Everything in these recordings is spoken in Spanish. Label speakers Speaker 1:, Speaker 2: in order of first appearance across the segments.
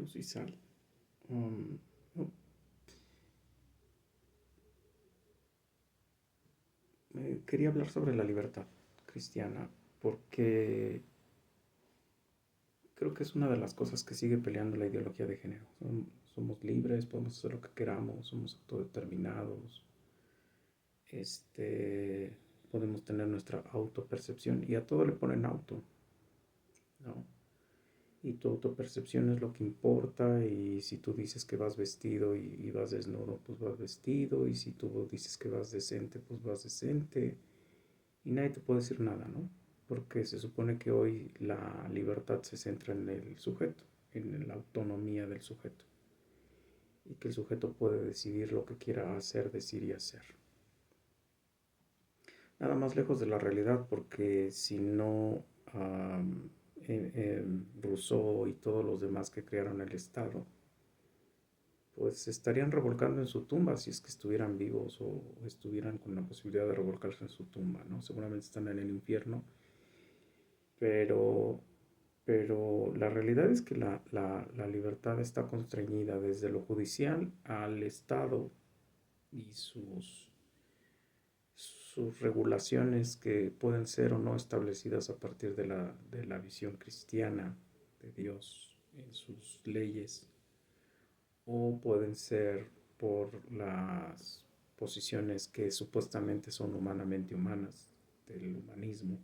Speaker 1: luz y sal. Um, no, Quería hablar sobre la libertad cristiana porque creo que es una de las cosas que sigue peleando la ideología de género. Somos libres, podemos hacer lo que queramos, somos autodeterminados, este, podemos tener nuestra autopercepción y a todo le ponen auto, ¿no? Y tu autopercepción es lo que importa y si tú dices que vas vestido y vas desnudo, pues vas vestido y si tú dices que vas decente, pues vas decente y nadie te puede decir nada, ¿no? Porque se supone que hoy la libertad se centra en el sujeto, en la autonomía del sujeto y que el sujeto puede decidir lo que quiera hacer, decir y hacer. Nada más lejos de la realidad porque si no, Rousseau y todos los demás que crearon el Estado, pues se estarían revolcando en su tumba si es que estuvieran vivos o estuvieran con la posibilidad de revolcarse en su tumba, ¿no? Seguramente están en el infierno, pero, pero la realidad es que la libertad está constreñida desde lo judicial al Estado y sus regulaciones que pueden ser o no establecidas a partir de la visión cristiana de Dios en sus leyes o pueden ser por las posiciones que supuestamente son humanamente humanas del humanismo,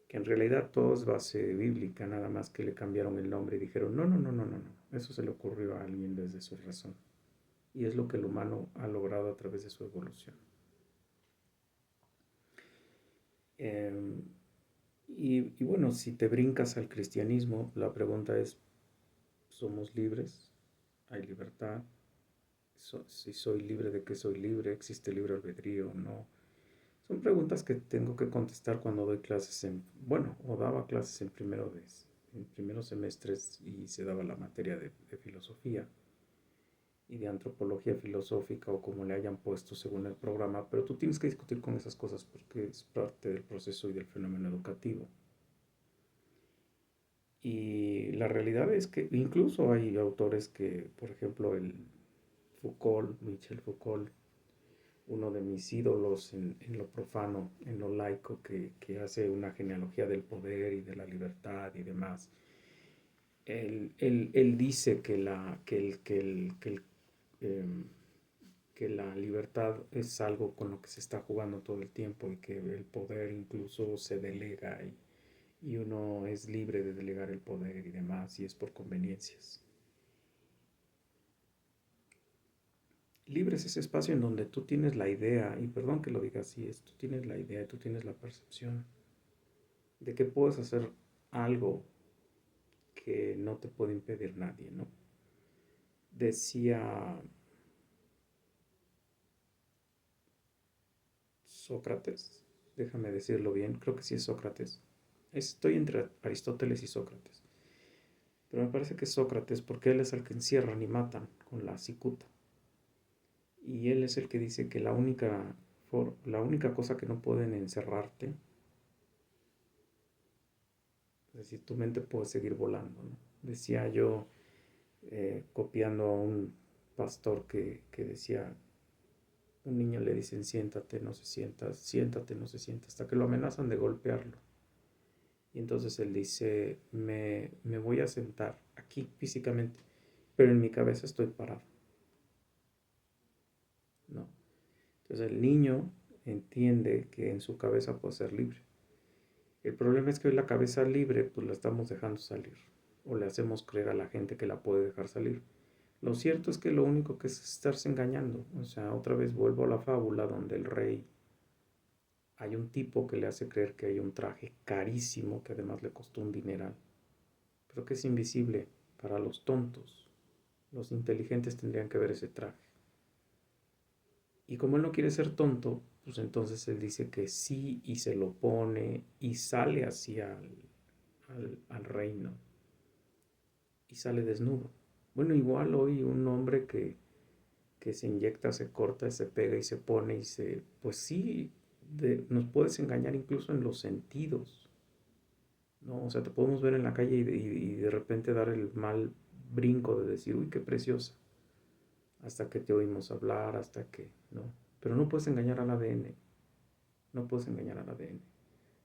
Speaker 1: que en realidad todo es base bíblica, nada más que le cambiaron el nombre y dijeron, no, no, no, no, no, no, eso se le ocurrió a alguien desde su razón. Y es lo que el humano ha logrado a través de su evolución. Eh, y bueno, si te brincas al cristianismo, la pregunta es, ¿somos libres? ¿Hay libertad? Si soy libre, ¿de qué soy libre? ¿Existe libre albedrío o no? Son preguntas que tengo que contestar cuando doy clases bueno, o daba clases en primeros semestres y se daba la materia de filosofía y de antropología filosófica o como le hayan puesto según el programa, pero tú tienes que discutir con esas cosas porque es parte del proceso y del fenómeno educativo. Y la realidad es que incluso hay autores que, por ejemplo, Michel Foucault, uno de mis ídolos en lo profano, en lo laico, que hace una genealogía del poder y de la libertad y demás. Él dice em, que la libertad es algo con lo que se está jugando todo el tiempo y que el poder incluso se delega y uno es libre de delegar el poder y demás y es por conveniencias. Libre es ese espacio en donde tú tienes la idea, y perdón que lo diga así, tú tienes la idea, tú tienes la percepción de que puedes hacer algo que no te puede impedir nadie, ¿no? Decía Sócrates, déjame decirlo bien, creo que sí es Sócrates. Estoy entre Aristóteles y Sócrates, pero me parece que es Sócrates porque él es el que encierran y matan con la cicuta. Y él es el que dice que la única cosa que no pueden encerrarte, es decir, tu mente puede seguir volando, ¿no? Decía yo, copiando a un pastor que decía, un niño le dicen siéntate, no se sienta, siéntate, no se sienta, hasta que lo amenazan de golpearlo. Y entonces él dice, me voy a sentar aquí físicamente, pero en mi cabeza estoy parado, ¿no? Entonces el niño entiende que en su cabeza puede ser libre. El problema es que hoy la cabeza libre pues la estamos dejando salir o le hacemos creer a la gente que la puede dejar salir. Lo cierto es que lo único que es estarse engañando. O sea, otra vez vuelvo a la fábula donde el rey hay un tipo que le hace creer que hay un traje carísimo que además le costó un dineral, pero que es invisible para los tontos. Los inteligentes tendrían que ver ese traje. Y como él no quiere ser tonto, pues entonces él dice que sí y se lo pone y sale hacia al reino y sale desnudo. Bueno, igual hoy un hombre que se inyecta, se corta, se pega y se pone pues sí, nos puedes engañar incluso en los sentidos, ¿no? O sea, te podemos ver en la calle y de repente dar el mal brinco de decir, uy, qué preciosa, hasta que te oímos hablar, hasta que, ¿no? Pero no puedes engañar al ADN, no puedes engañar al ADN,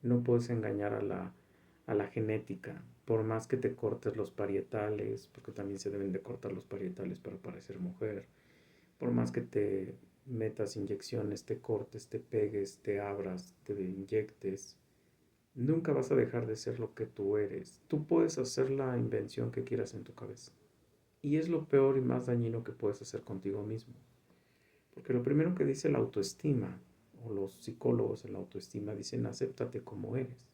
Speaker 1: no puedes engañar a la genética, por más que te cortes los parietales, porque también se deben de cortar los parietales para parecer mujer, por más que te metas inyecciones, te cortes, te pegues, te abras, te inyectes, nunca vas a dejar de ser lo que tú eres. Tú puedes hacer la invención que quieras en tu cabeza. Y es lo peor y más dañino que puedes hacer contigo mismo. Porque lo primero que dice la autoestima, o los psicólogos en la autoestima dicen, acéptate como eres.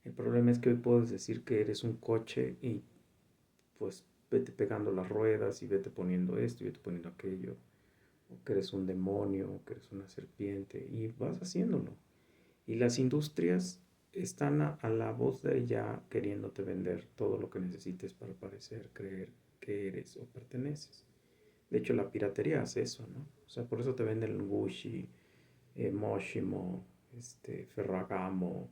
Speaker 1: El problema es que hoy puedes decir que eres un coche y pues vete pegando las ruedas y vete poniendo esto y vete poniendo aquello. O que eres un demonio, o que eres una serpiente, y vas haciéndolo. Y las industrias están a la voz de ella queriéndote vender todo lo que necesites para parecer, creer que eres o perteneces. De hecho, la piratería hace eso, ¿no? O sea, por eso te venden Gucci, Moshimo, Ferragamo,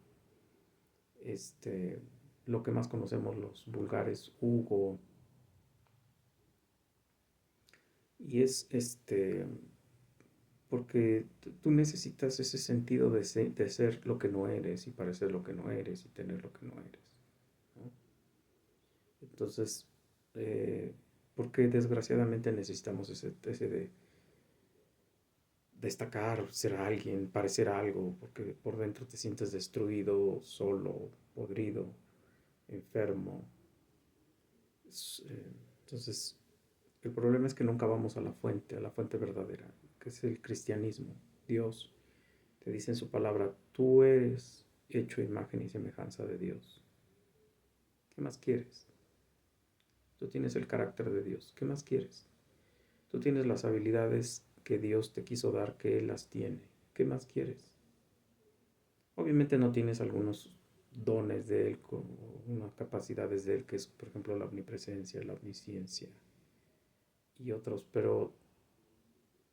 Speaker 1: este, lo que más conocemos los vulgares, Hugo. Y es porque tú necesitas ese sentido de ser lo que no eres y parecer lo que no eres y tener lo que no eres, ¿no? Entonces, eh, porque desgraciadamente necesitamos ese de destacar, ser alguien, parecer algo, porque por dentro te sientes destruido, solo, podrido, enfermo. Entonces, el problema es que nunca vamos a la fuente verdadera, que es el cristianismo. Dios te dice en su palabra, tú eres hecho imagen y semejanza de Dios. ¿Qué más quieres? Tú tienes el carácter de Dios. ¿Qué más quieres? Tú tienes las habilidades que Dios te quiso dar, que Él las tiene. ¿Qué más quieres? Obviamente no tienes algunos dones de Él, unas capacidades de Él, que es, por ejemplo, la omnipresencia, la omnisciencia y otros, pero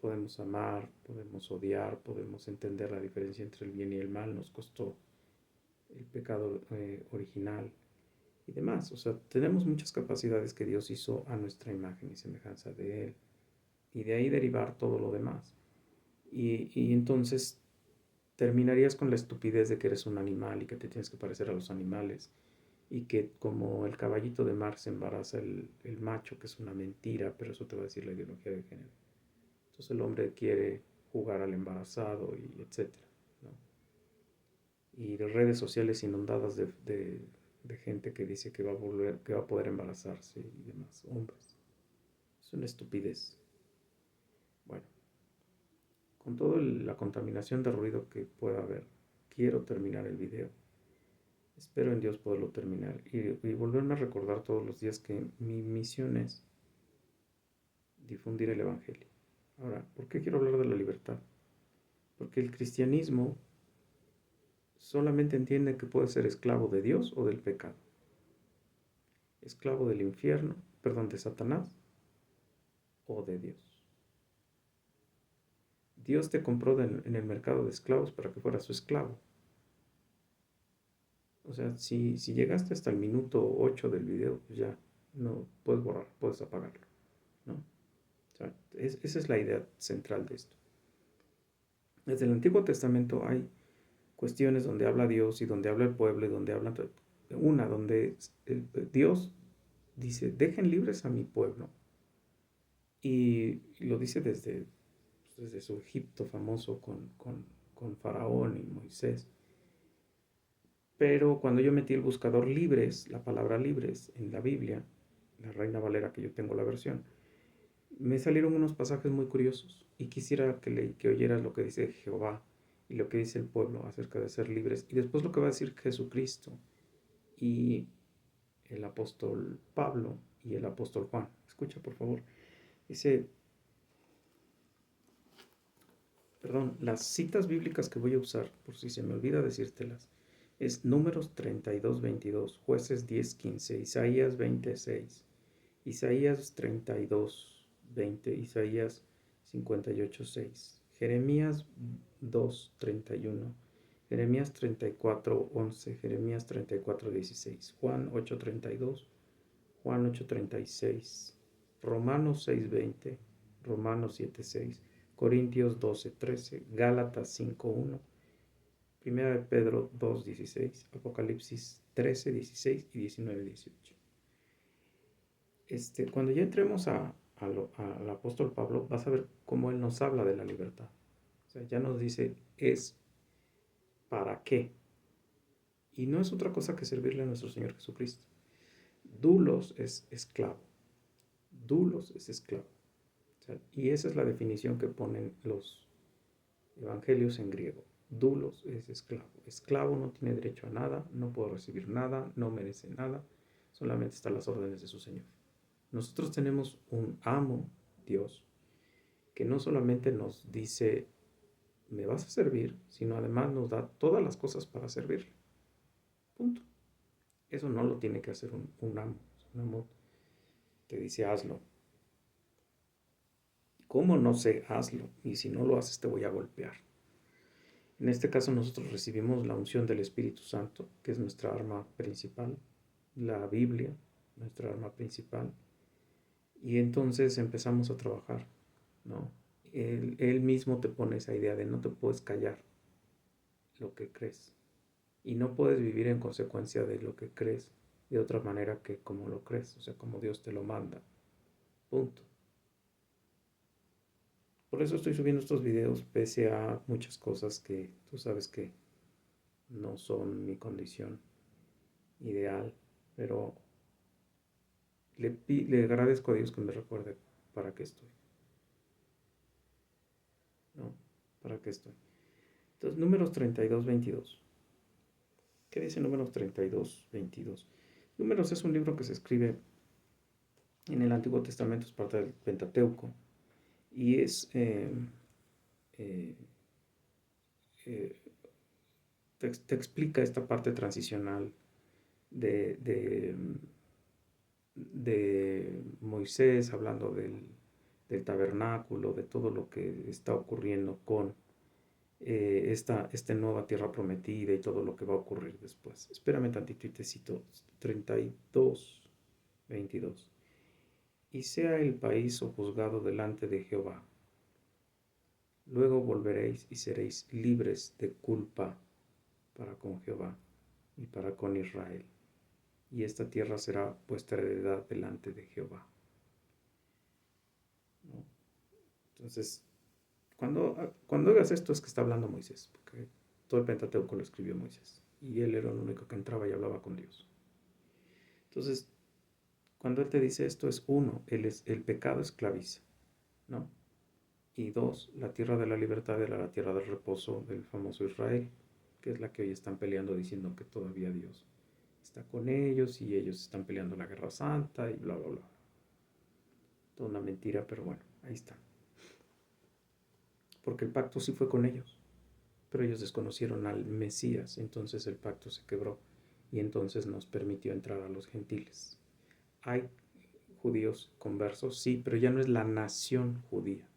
Speaker 1: podemos amar, podemos odiar, podemos entender la diferencia entre el bien y el mal. Nos costó el pecado original y demás. O sea, tenemos muchas capacidades que Dios hizo a nuestra imagen y semejanza de Él. Y de ahí derivar todo lo demás. Y entonces terminarías con la estupidez de que eres un animal y que te tienes que parecer a los animales. Y que como el caballito de mar se embaraza el macho, que es una mentira, pero eso te va a decir la ideología de género. Entonces el hombre quiere jugar al embarazado y etcétera, ¿no? Y de redes sociales inundadas de gente que dice que va a poder embarazarse y demás, hombres. Es una estupidez. Bueno, con toda la contaminación de ruido que pueda haber, quiero terminar el video. Espero en Dios poderlo terminar y volverme a recordar todos los días que mi misión es difundir el Evangelio. Ahora, ¿por qué quiero hablar de la libertad? Porque el cristianismo solamente entiende que puede ser esclavo de Dios o del pecado. Esclavo del infierno, perdón, de Satanás o de Dios. Dios te compró en el mercado de esclavos para que fueras su esclavo. O sea, si llegaste hasta el minuto 8 del video, pues ya no puedes borrar, puedes apagarlo, ¿no? O sea, esa es la idea central de esto. Desde el Antiguo Testamento hay cuestiones donde habla Dios y donde habla el pueblo y donde habla donde Dios dice, dejen libres a mi pueblo. Y lo dice desde su Egipto famoso con Faraón y Moisés. Pero cuando yo metí el buscador libres, la palabra libres en la Biblia, la Reina Valera que yo tengo la versión, me salieron unos pasajes muy curiosos y quisiera que oyeras lo que dice Jehová y lo que dice el pueblo acerca de ser libres y después lo que va a decir Jesucristo y el apóstol Pablo y el apóstol Juan. Escucha por favor. Dice, perdón, las citas bíblicas que voy a usar, por si se me olvida decírtelas, es Números 32:22, Jueces 10:15, Isaías 20:6, Isaías 32:20, Isaías 58:6, Jeremías 2:31, Jeremías 34:11, Jeremías 34:16, Juan 8:32, Juan 8:36, Romanos 6:20, Romanos 7:6, Corintios 12:13, Gálatas 5:1, Primera de Pedro 2:16, Apocalipsis 13:16 y 19:18. Cuando ya entremos al apóstol Pablo, vas a ver cómo él nos habla de la libertad. O sea, ya nos dice, es para qué. Y no es otra cosa que servirle a nuestro Señor Jesucristo. Doulos es esclavo. Doulos es esclavo. O sea, y esa es la definición que ponen los evangelios en griego. Doulos es esclavo. Esclavo no tiene derecho a nada, no puede recibir nada, no merece nada, solamente está a las órdenes de su Señor. Nosotros tenemos un amo, Dios, que no solamente nos dice, me vas a servir, sino además nos da todas las cosas para servirle. Punto. Eso no lo tiene que hacer un amo. Un amo te dice, hazlo. ¿Cómo? No sé, hazlo. Y si no lo haces, te voy a golpear. En este caso nosotros recibimos la unción del Espíritu Santo, que es nuestra arma principal, la Biblia, nuestra arma principal, y entonces empezamos a trabajar, ¿no? Él mismo te pone esa idea de no te puedes callar lo que crees, y no puedes vivir en consecuencia de lo que crees de otra manera que como lo crees, o sea, como Dios te lo manda, punto. Por eso estoy subiendo estos videos, pese a muchas cosas que tú sabes que no son mi condición ideal, pero le agradezco a Dios que me recuerde para qué estoy, ¿no? ¿Para qué estoy? Entonces, números 32:22. ¿Qué dice números 32:22? Números es un libro que se escribe en el Antiguo Testamento, es parte del Pentateuco, y es eh, eh, te explica esta parte transicional de, de Moisés, hablando del tabernáculo, de todo lo que está ocurriendo con esta nueva tierra prometida y todo lo que va a ocurrir después. Espérame tantito y te cito 32:22. Y sea el país sojuzgado delante de Jehová. Luego volveréis y seréis libres de culpa para con Jehová y para con Israel. Y esta tierra será vuestra heredad delante de Jehová, ¿no? Entonces, cuando hagas esto es que está hablando Moisés, porque todo el Pentateuco lo escribió Moisés, y él era el único que entraba y hablaba con Dios. Entonces, cuando él te dice esto es uno, el pecado esclaviza, ¿no? Y dos, la tierra de la libertad era la tierra del reposo del famoso Israel, que es la que hoy están peleando diciendo que todavía Dios está con ellos y ellos están peleando la guerra santa y bla, bla, bla. Toda una mentira, pero bueno, ahí está. Porque el pacto sí fue con ellos, pero ellos desconocieron al Mesías, entonces el pacto se quebró y entonces nos permitió entrar a los gentiles. Hay judíos conversos, sí, pero ya no es la nación judía.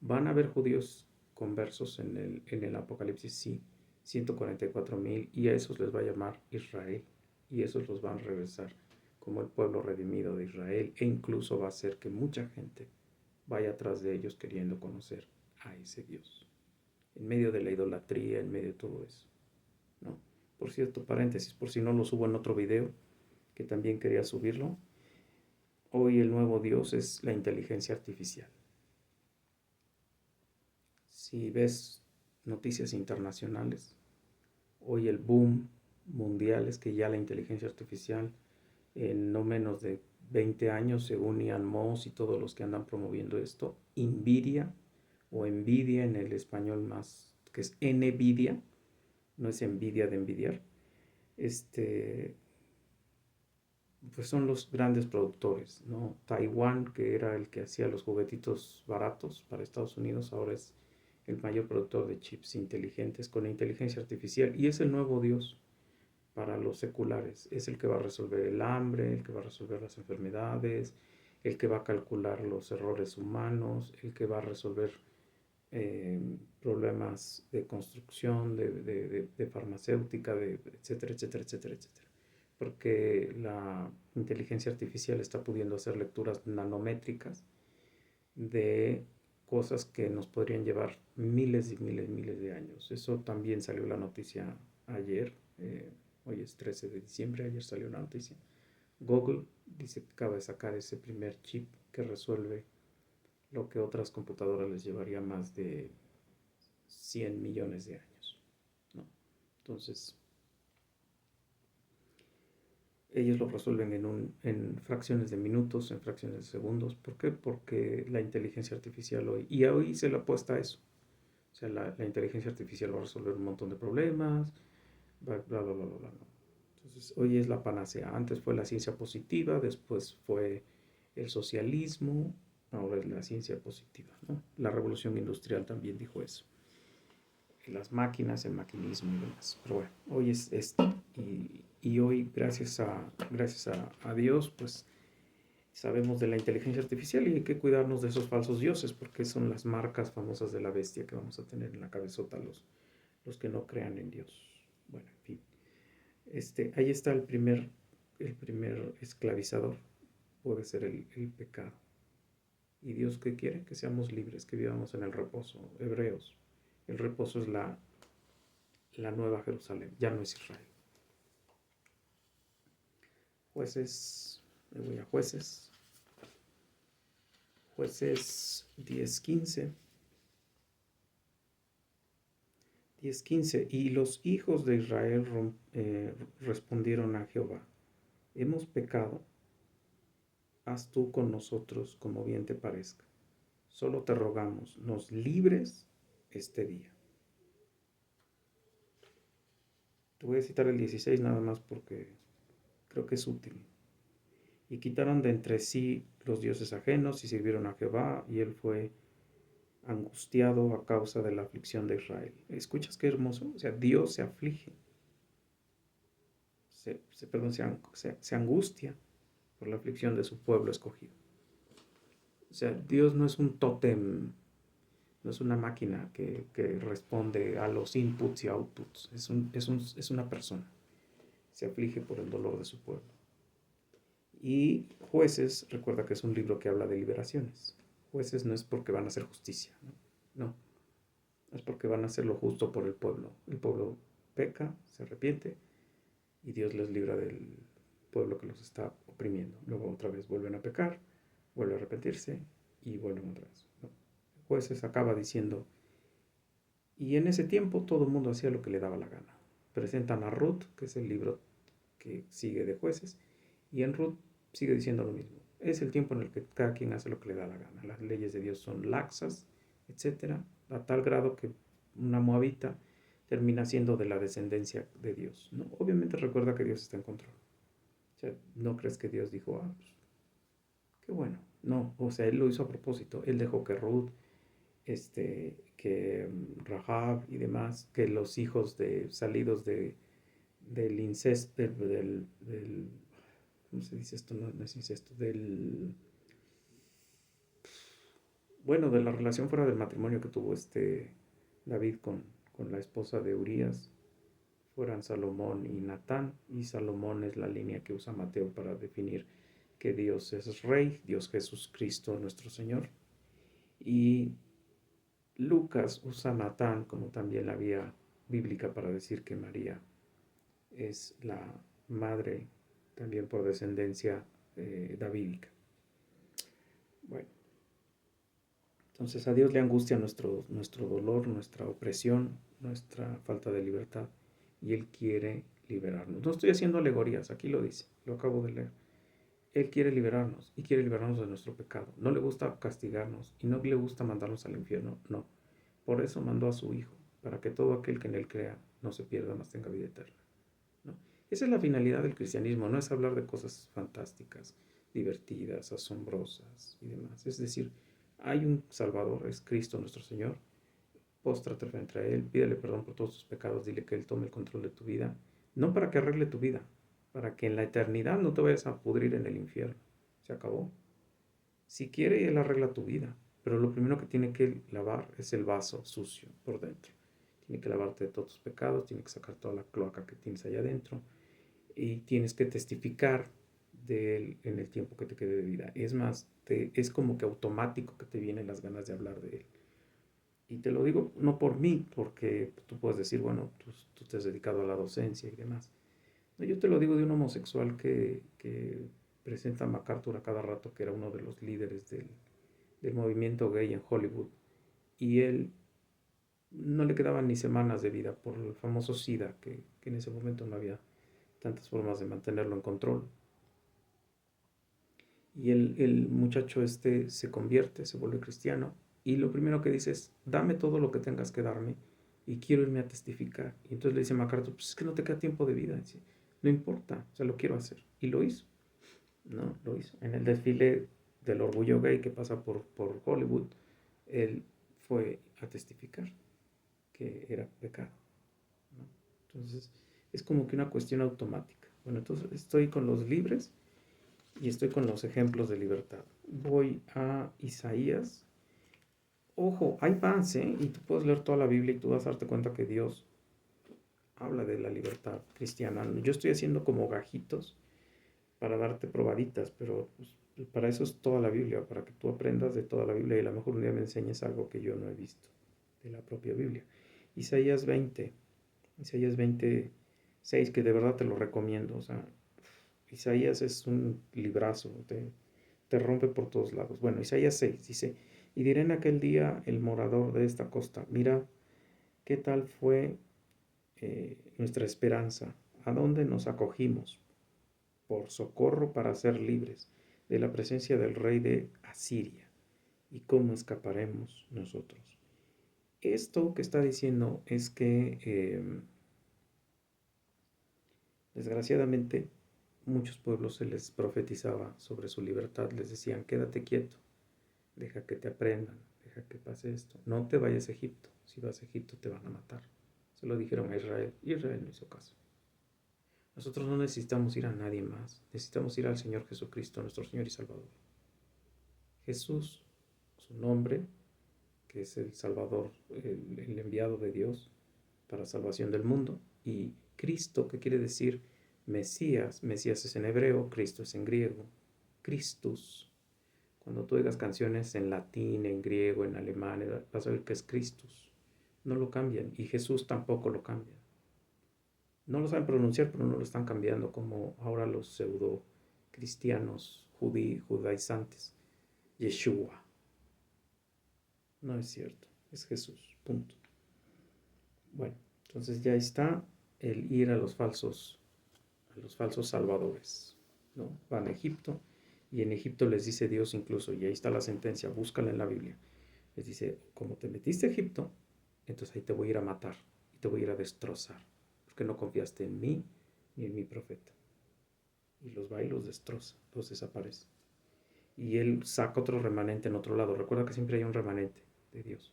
Speaker 1: Van a haber judíos conversos en el Apocalipsis, sí, 144,000, y a esos les va a llamar Israel, y esos los van a regresar como el pueblo redimido de Israel, e incluso va a hacer que mucha gente vaya atrás de ellos queriendo conocer a ese Dios, en medio de la idolatría, en medio de todo eso, ¿no? Por cierto, paréntesis, por si no lo subo en otro video, que también quería subirlo, hoy el nuevo Dios es la inteligencia artificial. Si ves noticias internacionales, hoy el boom mundial es que ya la inteligencia artificial en no menos de 20 años, según Ian Moss y todos los que andan promoviendo esto, Nvidia o Nvidia en el español más, que es Nvidia, no es envidia de envidiar, pues son los grandes productores, ¿no? Taiwán, que era el que hacía los juguetitos baratos para Estados Unidos, ahora es el mayor productor de chips inteligentes con inteligencia artificial y es el nuevo Dios para los seculares. Es el que va a resolver el hambre, el que va a resolver las enfermedades, el que va a calcular los errores humanos, el que va a resolver problemas de construcción, de farmacéutica, etcétera, etcétera, etcétera, etcétera. porque la inteligencia artificial está pudiendo hacer lecturas nanométricas de cosas que nos podrían llevar miles y miles, miles de años. Eso también salió la noticia ayer. Hoy es 13 de diciembre, ayer salió la noticia. Google dice que acaba de sacar ese primer chip que resuelve lo que otras computadoras les llevaría más de 100 millones de años, ¿no? Entonces, ellos lo resuelven en fracciones de minutos, en fracciones de segundos. ¿Por qué? Porque la inteligencia artificial hoy, y hoy se le apuesta a eso. O sea, la inteligencia artificial va a resolver un montón de problemas, bla, bla, bla, bla, bla. Entonces, hoy es la panacea. Antes fue la ciencia positiva, después fue el socialismo, ahora es la ciencia positiva, ¿no? La revolución industrial también dijo eso. Las máquinas, el maquinismo y demás. Pero bueno, hoy es esto. Y hoy, gracias a Dios, pues sabemos de la inteligencia artificial y hay que cuidarnos de esos falsos dioses, porque son las marcas famosas de la bestia que vamos a tener en la cabezota los que no crean en Dios. Bueno, en fin. Ahí está el primer esclavizador, puede ser el pecado. ¿Y Dios qué quiere? Que seamos libres, que vivamos en el reposo. Hebreos, el reposo es la nueva Jerusalén, ya no es Israel. Jueces, me voy a Jueces. Jueces 10:15. 10:15. Y los hijos de Israel respondieron a Jehová: hemos pecado, haz tú con nosotros como bien te parezca. Solo te rogamos, nos libres este día. Te voy a citar el 16 nada más porque creo que es útil. Y quitaron de entre sí los dioses ajenos y sirvieron a Jehová, y él fue angustiado a causa de la aflicción de Israel. ¿Escuchas qué hermoso? O sea, Dios se aflige, se angustia por la aflicción de su pueblo escogido. O sea, Dios no es un tótem, no es una máquina que responde a los inputs y outputs, es una persona. Se aflige por el dolor de su pueblo. Y Jueces, recuerda que es un libro que habla de liberaciones. Jueces no es porque van a hacer justicia, no, es porque van a hacer lo justo por el pueblo. El pueblo peca, se arrepiente y Dios les libra del pueblo que los está oprimiendo. Luego otra vez vuelven a pecar, vuelven a arrepentirse y vuelven otra vez, ¿no? Jueces acaba diciendo, y en ese tiempo todo el mundo hacía lo que le daba la gana. Presentan a Ruth, que es el libro que sigue de Jueces, y en Ruth sigue diciendo lo mismo. Es el tiempo en el que cada quien hace lo que le da la gana. Las leyes de Dios son laxas, etcétera, a tal grado que una moabita termina siendo de la descendencia de Dios, ¿no? Obviamente recuerda que Dios está en control. O sea, no crees que Dios dijo, pues, qué bueno. No, o sea, él lo hizo a propósito. Él dejó que Ruth, que Rahab y demás, que los hijos salidos del incesto, ¿cómo se dice esto? No es incesto, bueno, de la relación fuera del matrimonio que tuvo David con la esposa de Urías, fueran Salomón y Natán, y Salomón es la línea que usa Mateo para definir que Dios es Rey, Dios Jesús Cristo nuestro Señor, y Lucas usa Natán como también la vía bíblica para decir que María es la madre también por descendencia davídica. Bueno, entonces a Dios le angustia nuestro dolor, nuestra opresión, nuestra falta de libertad, y Él quiere liberarnos. No estoy haciendo alegorías, aquí lo dice, lo acabo de leer. Él quiere liberarnos y quiere liberarnos de nuestro pecado. No le gusta castigarnos y no le gusta mandarnos al infierno, no. Por eso mandó a su Hijo, para que todo aquel que en Él crea no se pierda, mas tenga vida eterna, ¿no? Esa es la finalidad del cristianismo, no es hablar de cosas fantásticas, divertidas, asombrosas y demás. Es decir, hay un Salvador, es Cristo nuestro Señor. Póstrate frente a Él, pídele perdón por todos tus pecados, dile que Él tome el control de tu vida, no para que arregle tu vida, para que en la eternidad no te vayas a pudrir en el infierno. Se acabó. Si quiere, Él arregla tu vida, pero lo primero que tiene que lavar es el vaso sucio por dentro. Tiene que lavarte de todos tus pecados, tiene que sacar toda la cloaca que tienes allá adentro. y tienes que testificar de él en el tiempo que te quede de vida. Es más, es como que automático que te vienen las ganas de hablar de él. Y te lo digo no por mí, porque tú puedes decir, bueno, tú te has dedicado a la docencia y demás. No, yo te lo digo de un homosexual que presenta a MacArthur a cada rato, que era uno de los líderes del movimiento gay en Hollywood. Y él no le quedaban ni semanas de vida por el famoso SIDA, que en ese momento no había tantas formas de mantenerlo en control. Y el muchacho este se convierte, se vuelve cristiano, y lo primero que dice es, dame todo lo que tengas que darme, y quiero irme a testificar. Y entonces le dice MacArthur, pues es que no te queda tiempo de vida. Dice, no importa, o sea, lo quiero hacer. Y lo hizo, ¿no? Lo hizo. En el desfile del orgullo gay que pasa por Hollywood, él fue a testificar que era pecado, ¿no? Entonces, es como que una cuestión automática. Bueno, entonces estoy con los libres y estoy con los ejemplos de libertad. Voy a Isaías. Ojo, hay más, ¿eh? Y tú puedes leer toda la Biblia y tú vas a darte cuenta que Dios habla de la libertad cristiana. Yo estoy haciendo como gajitos para darte probaditas, pero pues, para eso es toda la Biblia, para que tú aprendas de toda la Biblia y a lo mejor un día me enseñes algo que yo no he visto de la propia Biblia. Isaías 20, Isaías 26, que de verdad te lo recomiendo. O sea, Isaías es un librazo, te rompe por todos lados. Bueno, Isaías 6 dice, y diré en aquel día el morador de esta costa, mira qué tal fue nuestra esperanza, a dónde nos acogimos por socorro para ser libres de la presencia del rey de Asiria, y cómo escaparemos nosotros. Esto que está diciendo es que desgraciadamente muchos pueblos se les profetizaba sobre su libertad, les decían quédate quieto, deja que te aprendan, deja que pase esto, no te vayas a Egipto, si vas a Egipto te van a matar. Se lo dijeron a Israel y Israel no hizo caso. Nosotros no necesitamos ir a nadie más, necesitamos ir al Señor Jesucristo, nuestro Señor y Salvador. Jesús, su nombre, que es el Salvador, el enviado de Dios para salvación del mundo, y Cristo, que quiere decir Mesías. Mesías es en hebreo, Cristo es en griego. Christus. Cuando tú oigas canciones en latín, en griego, en alemán, vas a ver que es Christus. No lo cambian, y Jesús tampoco lo cambia. No lo saben pronunciar, pero no lo están cambiando como ahora los pseudo cristianos judaizantes. Yeshua. No es cierto, es Jesús, punto. Bueno, entonces ya está el ir a los falsos salvadores, ¿no? Van a Egipto y en Egipto les dice Dios incluso, y ahí está la sentencia, búscala en la Biblia. Les dice, como te metiste a Egipto, entonces ahí te voy a ir a matar y te voy a ir a destrozar, porque no confiaste en mí ni en mi profeta. Y los va y los destroza, los desaparece. Y él saca otro remanente en otro lado. Recuerda que siempre hay un remanente de Dios,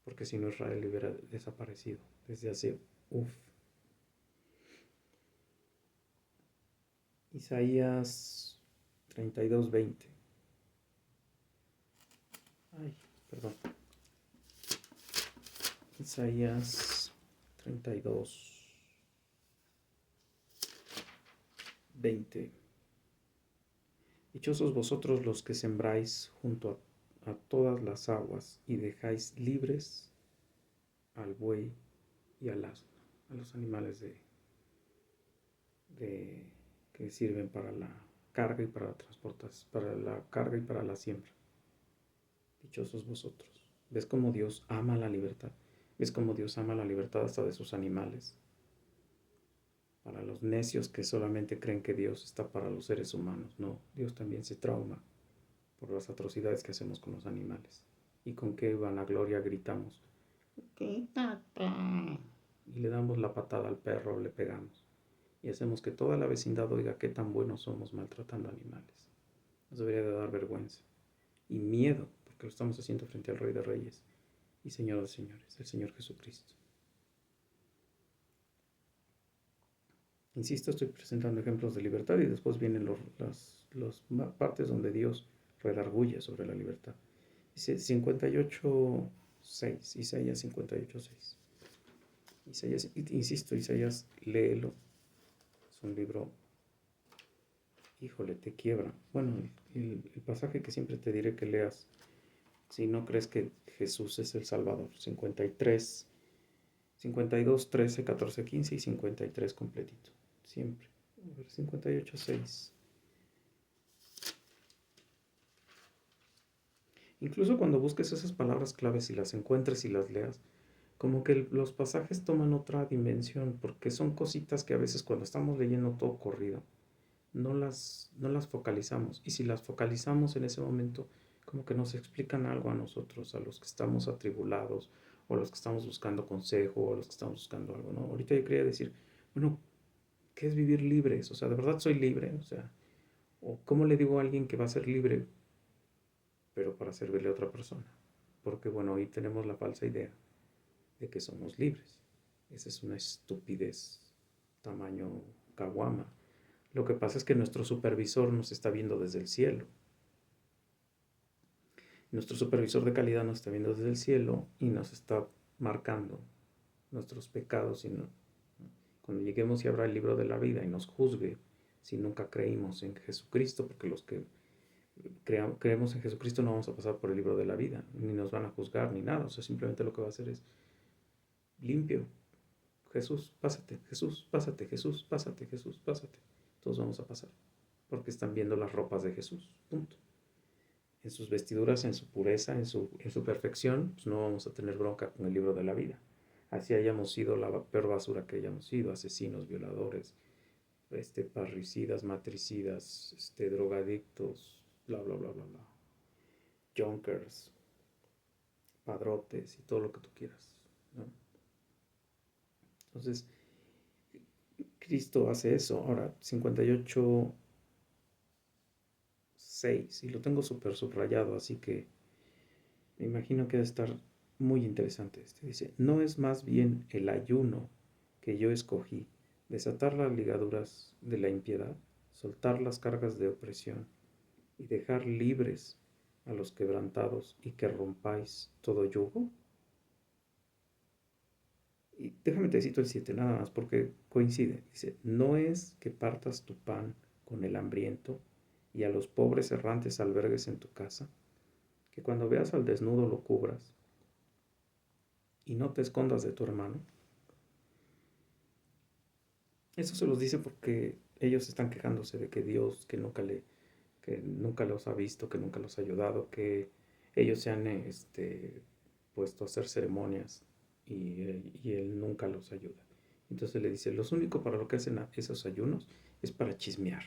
Speaker 1: porque si no Israel hubiera desaparecido desde hace Isaías 32:20. Ay, perdón. Isaías 32:20. Dichosos vosotros los que sembráis junto a todas las aguas y dejáis libres al buey y al asno, a los animales que sirven para la carga y para la transportación, para la carga y para la siembra. Dichosos vosotros. ¿Ves cómo Dios ama la libertad? ¿Ves cómo Dios ama la libertad hasta de sus animales? Para los necios que solamente creen que Dios está para los seres humanos. No, Dios también se trauma por las atrocidades que hacemos con los animales. Y con qué vanagloria gritamos. ¡Quítate! Y le damos la patada al perro, le pegamos. Y hacemos que toda la vecindad oiga qué tan buenos somos maltratando animales. Nos debería de dar vergüenza y miedo, porque lo estamos haciendo frente al Rey de Reyes y Señor de Señores, el Señor Jesucristo. Insisto, estoy presentando ejemplos de libertad y después vienen las partes donde Dios redarguye sobre la libertad. Dice 58:6, Isaías 58:6. Isaías, insisto, Isaías, léelo. Es un libro, híjole, te quiebra. Bueno, el pasaje que siempre te diré que leas, si no crees que Jesús es el Salvador, 53, 52, 13, 14, 15 y 53 completito, siempre. A ver, 58, 6. Incluso cuando busques esas palabras claves y las encuentres y las leas, como que los pasajes toman otra dimensión, porque son cositas que a veces cuando estamos leyendo todo corrido, no las focalizamos. Y si las focalizamos en ese momento, como que nos explican algo a nosotros, a los que estamos atribulados, o a los que estamos buscando consejo, o a los que estamos buscando algo, ¿no? Ahorita yo quería decir, bueno, ¿qué es vivir libres? O sea, ¿de verdad soy libre? O sea, ¿o cómo le digo a alguien que va a ser libre, pero para servirle a otra persona? Porque, bueno, hoy tenemos la falsa idea de que somos libres. Esa es una estupidez tamaño caguama. Lo que pasa es que nuestro supervisor nos está viendo desde el cielo. Nuestro supervisor de calidad nos está viendo desde el cielo y nos está marcando nuestros pecados. Cuando lleguemos y abra el libro de la vida y nos juzgue si nunca creímos en Jesucristo, porque los que creemos en Jesucristo no vamos a pasar por el libro de la vida, ni nos van a juzgar ni nada. O sea, simplemente lo que va a hacer es limpio. Jesús, pásate, Jesús, pásate, Jesús, pásate, Jesús, pásate. Todos vamos a pasar, porque están viendo las ropas de Jesús, punto. En sus vestiduras, en su pureza, en su perfección, pues no vamos a tener bronca con el libro de la vida. Así hayamos sido la peor basura que hayamos sido, asesinos, violadores, parricidas, matricidas, drogadictos, bla, bla, bla, bla, bla, junkers, padrotes y todo lo que tú quieras, ¿no? Entonces, Cristo hace eso. Ahora, 58, 6, y lo tengo súper subrayado, así que me imagino que debe estar muy interesante. Dice, no es más bien el ayuno que yo escogí, desatar las ligaduras de la impiedad, soltar las cargas de opresión y dejar libres a los quebrantados y que rompáis todo yugo. Y déjame te cito el 7 nada más porque coincide. Dice, no es que partas tu pan con el hambriento y a los pobres errantes albergues en tu casa, que cuando veas al desnudo lo cubras y no te escondas de tu hermano. Eso se los dice porque ellos están quejándose de que Dios, que nunca los ha visto, que nunca los ha ayudado, que ellos se han puesto a hacer ceremonias y Él nunca los ayuda. Entonces le dice, los únicos para lo que hacen esos ayunos es para chismear,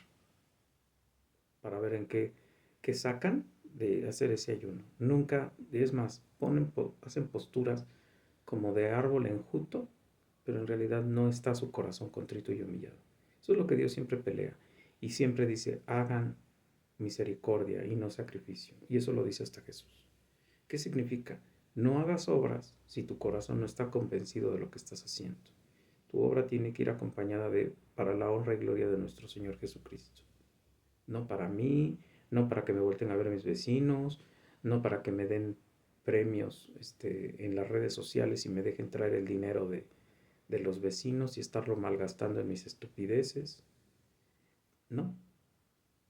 Speaker 1: para ver en qué sacan de hacer ese ayuno. Nunca, es más, hacen posturas como de árbol enjuto, pero en realidad no está su corazón contrito y humillado. Eso es lo que Dios siempre pelea y siempre dice, hagan misericordia y no sacrificio. Y eso lo dice hasta Jesús. ¿Qué significa? No hagas obras si tu corazón no está convencido de lo que estás haciendo. Tu obra tiene que ir acompañada para la honra y gloria de nuestro Señor Jesucristo. No para mí, no para que me vuelten a ver mis vecinos, no para que me den premios en las redes sociales y me dejen traer el dinero de los vecinos y estarlo malgastando en mis estupideces. No,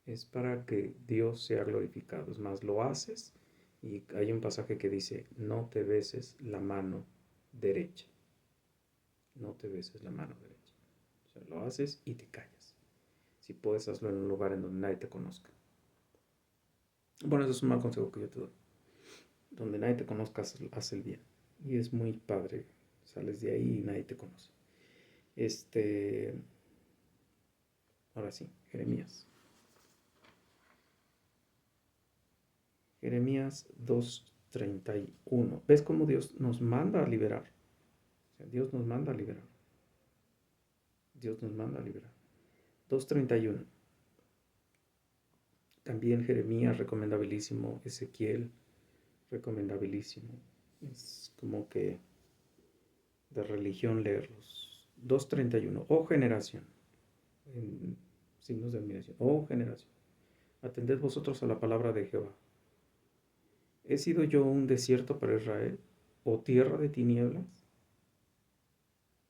Speaker 1: es para que Dios sea glorificado. Es más, lo haces y hay un pasaje que dice, no te beses la mano derecha. No te beses la mano derecha. O sea, lo haces y te callas. Si puedes, hazlo en un lugar en donde nadie te conozca. Bueno, eso es un mal consejo que yo te doy. Donde nadie te conozca, haz el bien. Y es muy padre. Sales de ahí y nadie te conoce. Ahora sí, Jeremías. Jeremías 2:31. ¿Ves cómo Dios nos manda a liberar? O sea, Dios nos manda a liberar. Dios nos manda a liberar. 2:31. También Jeremías, recomendabilísimo. Ezequiel, recomendabilísimo. Es como que de religión leerlos. 2:31. Oh generación. En signos de admiración. Oh generación. Atended vosotros a la palabra de Jehová. ¿He sido yo un desierto para Israel? ¿O tierra de tinieblas?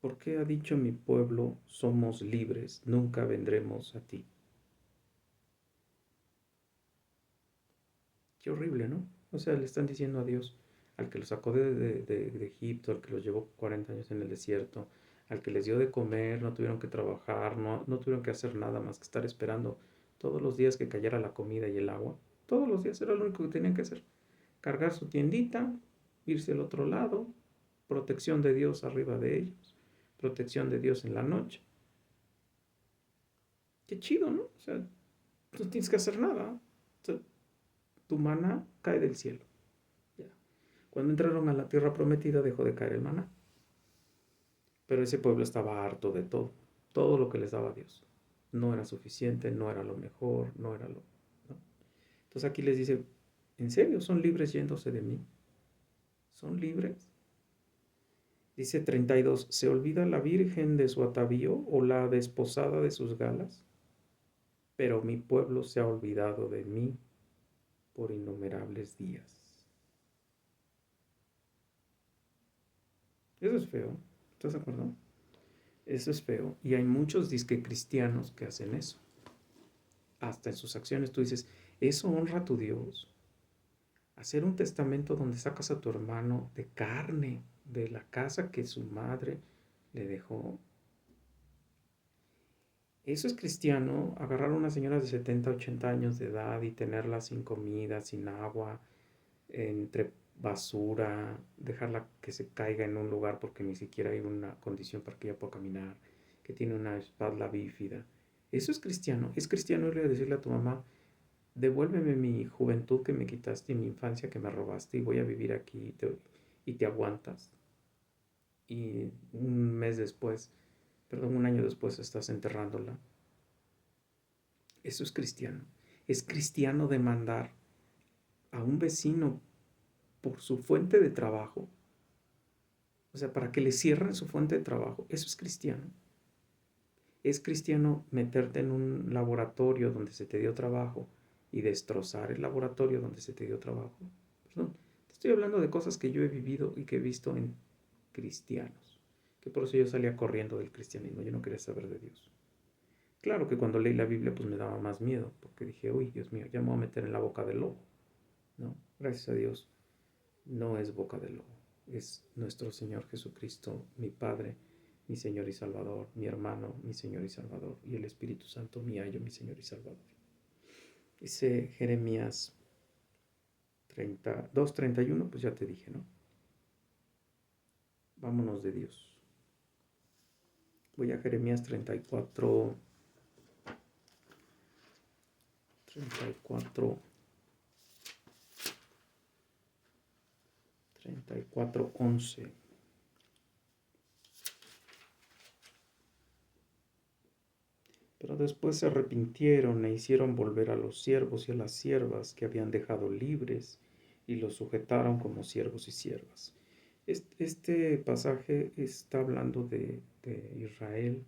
Speaker 1: ¿Por qué ha dicho mi pueblo, somos libres, nunca vendremos a ti? Qué horrible, ¿no? O sea, le están diciendo a Dios, al que los sacó de Egipto, al que los llevó 40 años en el desierto, al que les dio de comer, no tuvieron que trabajar, no tuvieron que hacer nada más que estar esperando todos los días que cayera la comida y el agua. Todos los días era lo único que tenían que hacer. Cargar su tiendita, irse al otro lado, protección de Dios arriba de ellos, protección de Dios en la noche. Qué chido, ¿no? O sea, no tienes que hacer nada. O sea, tu maná cae del cielo. Ya. Cuando entraron a la tierra prometida dejó de caer el maná. Pero ese pueblo estaba harto de todo. Todo lo que les daba Dios. No era suficiente, no era lo mejor, no era lo... ¿no? Entonces aquí les dice, ¿en serio son libres yéndose de mí? ¿Son libres? Dice 32, ¿se olvida la virgen de su atavío o la desposada de sus galas? Pero mi pueblo se ha olvidado de mí por innumerables días. Eso es feo. ¿Estás de acuerdo? Eso es feo. Y hay muchos disque cristianos que hacen eso. Hasta en sus acciones tú dices, ¿eso honra a tu Dios? Hacer un testamento donde sacas a tu hermano de carne, de la casa que su madre le dejó. Eso es cristiano, agarrar a una señora de 70, 80 años de edad y tenerla sin comida, sin agua, entre basura, dejarla que se caiga en un lugar porque ni siquiera hay una condición para que ella pueda caminar, que tiene una espalda bífida. Eso es cristiano ir a decirle a tu mamá, devuélveme mi juventud que me quitaste y mi infancia que me robaste y voy a vivir aquí y te aguantas. Y un mes después, perdón, un año después estás enterrándola. Eso es cristiano. Es cristiano demandar a un vecino por su fuente de trabajo, o sea, para que le cierren su fuente de trabajo. Eso es cristiano. Es cristiano meterte en un laboratorio donde se te dio trabajo y destrozar el laboratorio donde se te dio trabajo. Perdón, te estoy hablando de cosas que yo he vivido y que he visto en cristianos, que por eso yo salía corriendo del cristianismo, yo no quería saber de Dios. Claro que cuando leí la Biblia pues me daba más miedo, porque dije, uy, Dios mío, ya me voy a meter en la boca del lobo. No, gracias a Dios, no es boca del lobo, es nuestro Señor Jesucristo, mi Padre, mi Señor y Salvador, mi hermano, mi Señor y Salvador, y el Espíritu Santo, mi ayo, mi Señor y Salvador. Dice Jeremías 2:31, pues ya te dije, ¿no? Vámonos de Dios. Voy a Jeremías 34, 11. Pero después se arrepintieron e hicieron volver a los siervos y a las siervas que habían dejado libres y los sujetaron como siervos y siervas. Este pasaje está hablando de Israel.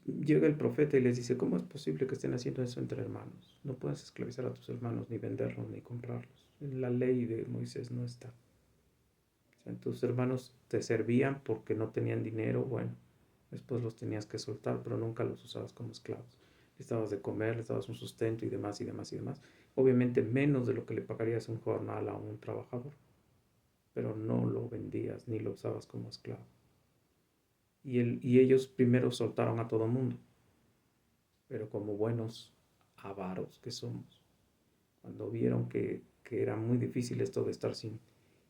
Speaker 1: Llega el profeta y les dice, ¿cómo es posible que estén haciendo eso entre hermanos? No puedes esclavizar a tus hermanos, ni venderlos, ni comprarlos. En la ley de Moisés no está. O sea, tus hermanos te servían porque no tenían dinero, bueno, después los tenías que soltar, pero nunca los usabas como esclavos. Les dabas de comer, les dabas un sustento y demás y demás y demás. Obviamente menos de lo que le pagarías un jornal a un trabajador, pero no lo vendías ni lo usabas como esclavo. Y ellos primero soltaron a todo mundo, pero como buenos avaros que somos, cuando vieron que era muy difícil esto de estar sin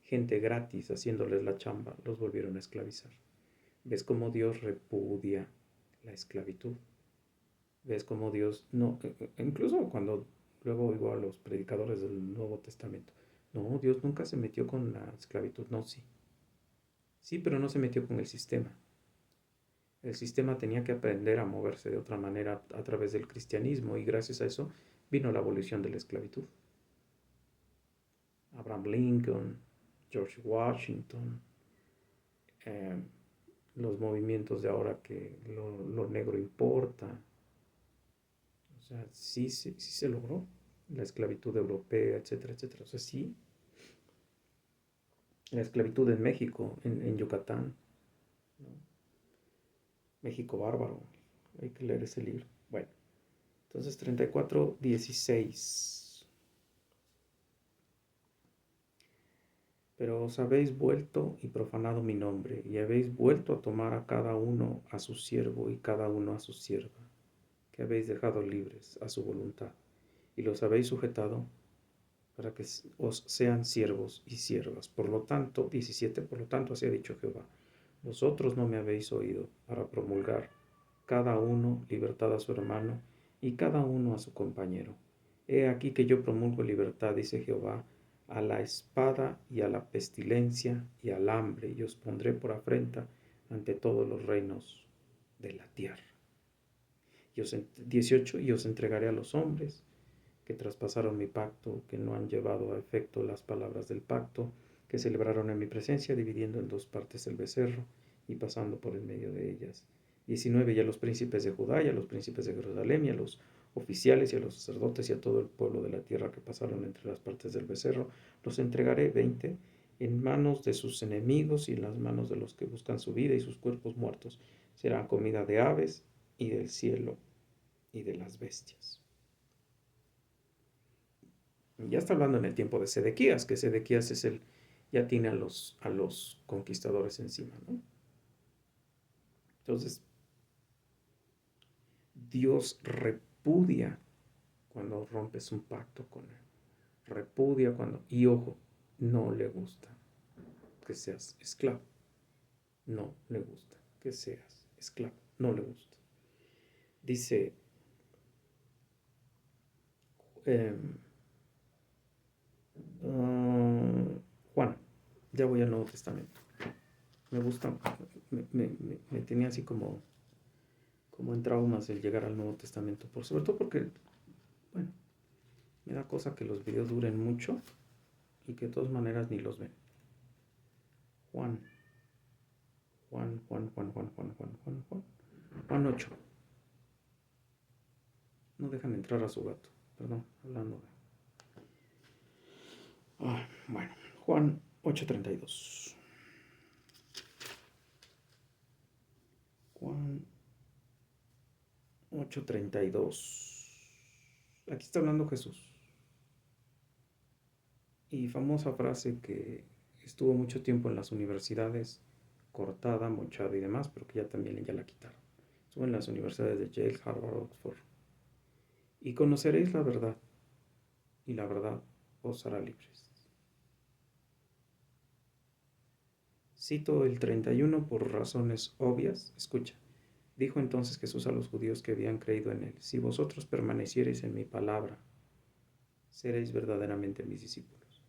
Speaker 1: gente gratis haciéndoles la chamba, los volvieron a esclavizar. ¿Ves cómo Dios repudia la esclavitud? ¿Ves cómo Dios no, incluso cuando luego oigo a los predicadores del Nuevo Testamento, no, Dios nunca se metió con la esclavitud, no, sí. Sí, pero no se metió con el sistema. El sistema tenía que aprender a moverse de otra manera a través del cristianismo y gracias a eso vino la abolición de la esclavitud. Abraham Lincoln, George Washington, eh, los movimientos de ahora que lo negro importa. O sea, sí se logró la esclavitud europea, etcétera, etcétera. O sea, sí, la esclavitud en México, en Yucatán. ¿no? México bárbaro. Hay que leer ese libro. Bueno, entonces 34:16. Pero os habéis vuelto y profanado mi nombre, y habéis vuelto a tomar a cada uno a su siervo y cada uno a su sierva, que habéis dejado libres a su voluntad, y los habéis sujetado para que os sean siervos y siervas. Por lo tanto, 17, por lo tanto, así ha dicho Jehová, vosotros no me habéis oído para promulgar cada uno libertad a su hermano y cada uno a su compañero. He aquí que yo promulgo libertad, dice Jehová, a la espada y a la pestilencia y al hambre, y os pondré por afrenta ante todos los reinos de la tierra. 18, y os entregaré a los hombres que traspasaron mi pacto, que no han llevado a efecto las palabras del pacto, que celebraron en mi presencia, dividiendo en dos partes el becerro y pasando por el medio de ellas. 19, y a los príncipes de Judá, y a los príncipes de Jerusalén, y a los oficiales, y a los sacerdotes, y a todo el pueblo de la tierra que pasaron entre las partes del becerro, los entregaré, 20, en manos de sus enemigos y en las manos de los que buscan su vida, y sus cuerpos muertos serán comida de aves y del cielo y de las bestias. Ya está hablando en el tiempo de Sedequías, que Sedequías es ya tiene a los conquistadores encima, ¿no? Entonces, Dios repudia cuando rompes un pacto con él. Repudia cuando, y ojo, no le gusta que seas esclavo. No le gusta que seas esclavo. No le gusta. Dice eh, Juan, ya voy al Nuevo Testamento. Me gusta, me tenía así como en traumas el llegar al Nuevo Testamento, sobre todo porque, bueno, me da cosa que los videos duren mucho y que de todas maneras ni los ven. Juan 8. No dejan entrar a su gato, perdón, hablando de... bueno, Juan 8:32. Juan 8:32. Aquí está hablando Jesús. Y famosa frase que estuvo mucho tiempo en las universidades, cortada, mochada y demás, pero que ya también ya la quitaron. Estuvo en las universidades de Yale, Harvard, Oxford. Y conoceréis la verdad, y la verdad os hará libres. Cito el 31 por razones obvias. Escucha. Dijo entonces Jesús a los judíos que habían creído en él: si vosotros permaneciereis en mi palabra, seréis verdaderamente mis discípulos.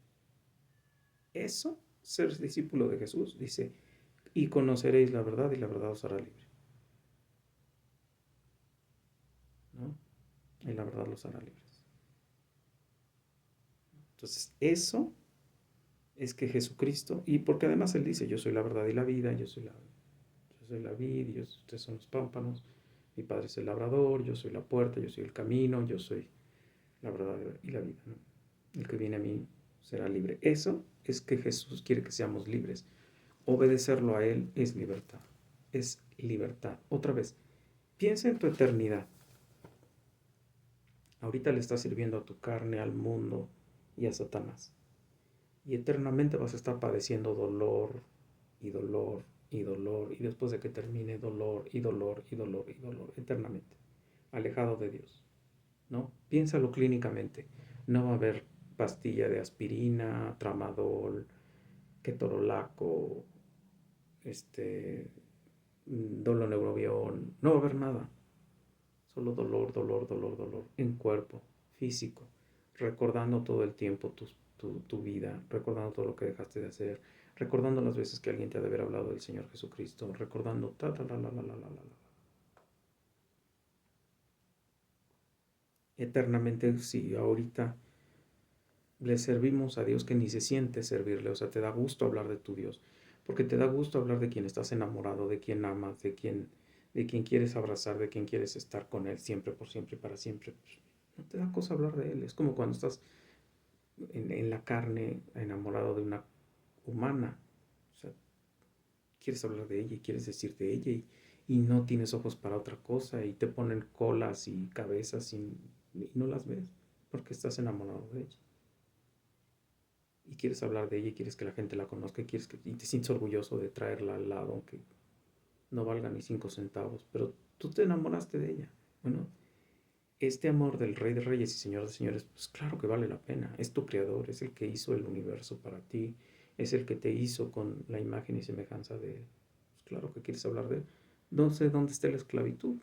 Speaker 1: Eso, ser discípulo de Jesús, dice, y conoceréis la verdad, y la verdad os hará libre, ¿no? Y la verdad los hará libres. Entonces, eso es que Jesucristo, y porque además Él dice, yo soy la verdad y la vida, yo soy la vid, ustedes son los pámpanos, mi Padre es el labrador, yo soy la puerta, yo soy el camino, yo soy la verdad y la vida, ¿no? El que viene a mí será libre. Eso es que Jesús quiere que seamos libres. Obedecerlo a Él es libertad. Es libertad. Otra vez, piensa en tu eternidad. Ahorita le estás sirviendo a tu carne, al mundo y a Satanás. Y eternamente vas a estar padeciendo dolor y dolor y dolor. Y después de que termine, dolor y dolor y dolor y dolor. Eternamente. Alejado de Dios, ¿no? Piénsalo clínicamente. No va a haber pastilla de aspirina, tramadol, ketorolaco, doloneurobión. No va a haber nada. Solo dolor, dolor, dolor, dolor. En cuerpo, físico. Recordando todo el tiempo tu vida. Recordando todo lo que dejaste de hacer. Recordando las veces que alguien te ha de haber hablado del Señor Jesucristo. Recordando eternamente, si ahorita le servimos a Dios que ni se siente servirle, o sea, te da gusto hablar de tu Dios, porque te da gusto hablar de quien estás enamorado, de quien amas, de quien quieres abrazar, de quien quieres estar con Él siempre, por siempre y para siempre. No te da cosa hablar de Él, es como cuando estás en la carne enamorado de una humana, o sea, quieres hablar de ella y quieres decir de ella y no tienes ojos para otra cosa y te ponen colas y cabezas y no las ves porque estás enamorado de ella. Y quieres hablar de ella y quieres que la gente la conozca y te sientes orgulloso de traerla al lado, aunque no valga ni 5 centavos, pero tú te enamoraste de ella. Bueno, este amor del Rey de Reyes y Señor de Señores, pues claro que vale la pena. Es tu creador, es el que hizo el universo para ti, es el que te hizo con la imagen y semejanza de él. Pues claro que quieres hablar de él. No sé dónde está la esclavitud,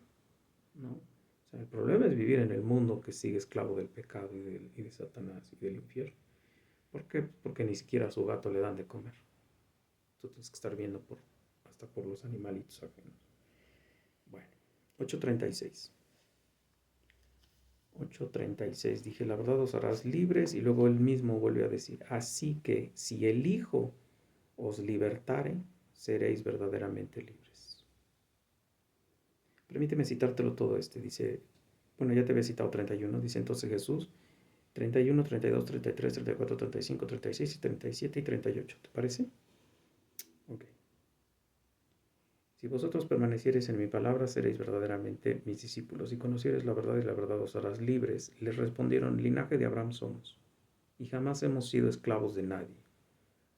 Speaker 1: ¿no? O sea, el problema es vivir en el mundo que sigue esclavo del pecado y de Satanás y del infierno. ¿Por qué? Porque ni siquiera a su gato le dan de comer. Tú tienes que estar viendo hasta por los animalitos ajenos. Bueno, 8:36. 8:36, dije, la verdad os harás libres, y luego él mismo vuelve a decir, así que si el Hijo os libertare, seréis verdaderamente libres. Permíteme citártelo todo dice, bueno, ya te había citado 31, dice entonces Jesús, 31, 32, 33, 34, 35, 36 y 37 y 38, ¿te parece? Ok. Si vosotros permaneciereis en mi palabra, seréis verdaderamente mis discípulos, y conociereis la verdad, y la verdad os harás libres. Les respondieron, linaje de Abraham somos, y jamás hemos sido esclavos de nadie.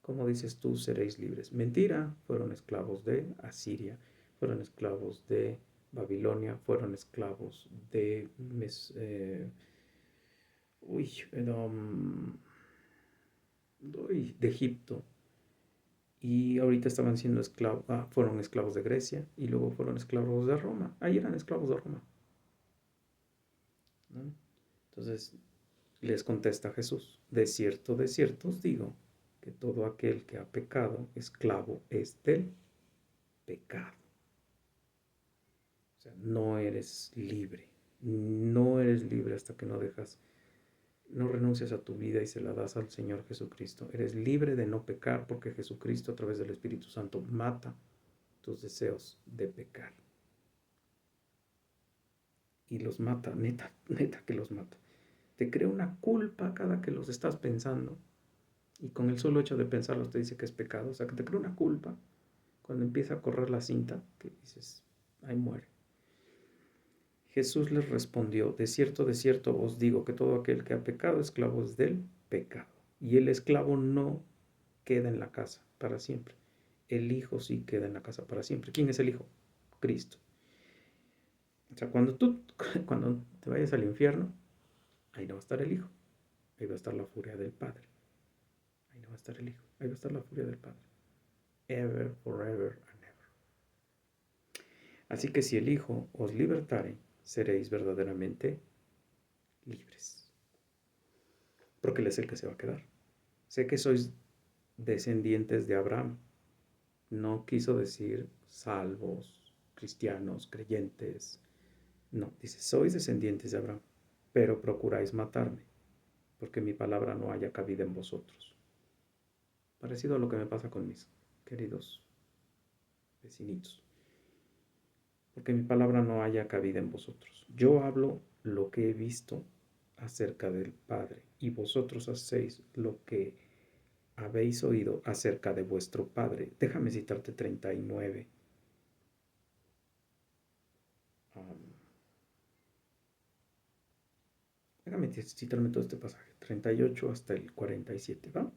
Speaker 1: ¿Cómo dices tú, seréis libres? Mentira, fueron esclavos de Asiria, fueron esclavos de Babilonia, fueron esclavos de de Egipto. Y ahorita estaban siendo esclavos, fueron esclavos de Grecia y luego fueron esclavos de Roma. Ahí eran esclavos de Roma, ¿no? Entonces les contesta Jesús, de cierto os digo, que todo aquel que ha pecado, esclavo es del pecado. O sea, no eres libre. No eres libre hasta que no renuncias a tu vida y se la das al Señor Jesucristo. Eres libre de no pecar porque Jesucristo a través del Espíritu Santo mata tus deseos de pecar. Y los mata, neta que los mata. Te crea una culpa cada que los estás pensando. Y con el solo hecho de pensarlos te dice que es pecado. O sea, que te crea una culpa cuando empieza a correr la cinta, que dices, ahí muere. Jesús les respondió, de cierto os digo que todo aquel que ha pecado, esclavo es del pecado. Y el esclavo no queda en la casa para siempre. El Hijo sí queda en la casa para siempre. ¿Quién es el Hijo? Cristo. O sea, cuando te vayas al infierno, ahí no va a estar el Hijo. Ahí va a estar la furia del Padre. Ahí no va a estar el Hijo. Ahí va a estar la furia del Padre. Ever, forever and ever. Así que si el Hijo os libertare, seréis verdaderamente libres. Porque Él es el que se va a quedar. Sé que sois descendientes de Abraham. No quiso decir salvos, cristianos, creyentes. No, dice, sois descendientes de Abraham, pero procuráis matarme, porque mi palabra no haya cabida en vosotros. Parecido a lo que me pasa con mis queridos vecinitos. Porque mi palabra no haya cabida en vosotros. Yo hablo lo que he visto acerca del Padre, y vosotros hacéis lo que habéis oído acerca de vuestro Padre. Déjame citarte 39. Déjame citarme todo este pasaje, 38 hasta el 47, ¿va?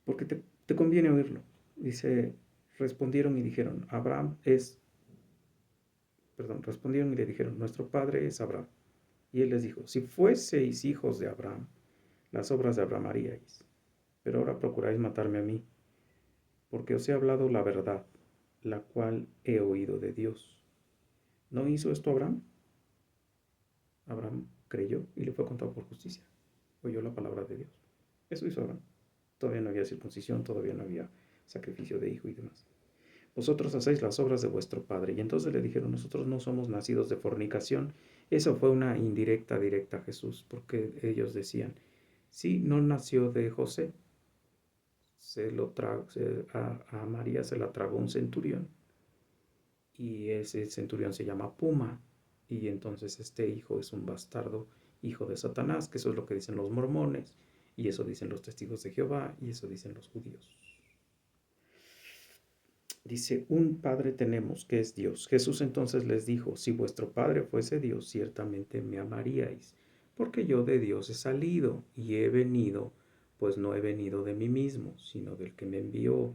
Speaker 1: Porque te conviene oírlo. Dice, respondieron y le dijeron, nuestro padre es Abraham. Y él les dijo, si fueseis hijos de Abraham, las obras de Abraham haríais. Pero ahora procuráis matarme a mí, porque os he hablado la verdad, la cual he oído de Dios. ¿No hizo esto Abraham? Abraham creyó y le fue contado por justicia. Oyó la palabra de Dios. Eso hizo Abraham. Todavía no había circuncisión, todavía no había sacrificio de hijo y demás. Vosotros hacéis las obras de vuestro padre. Y entonces le dijeron, nosotros no somos nacidos de fornicación. Eso fue una indirecta directa a Jesús, porque ellos decían, sí, no nació de José. A María se la tragó un centurión. Y ese centurión se llama Puma. Y entonces este hijo es un bastardo, hijo de Satanás, que eso es lo que dicen los mormones. Y eso dicen los testigos de Jehová, y eso dicen los judíos. Dice, un Padre tenemos que es Dios. Jesús entonces les dijo, si vuestro Padre fuese Dios, ciertamente me amaríais, porque yo de Dios he salido y he venido, pues no he venido de mí mismo, sino del que me envió.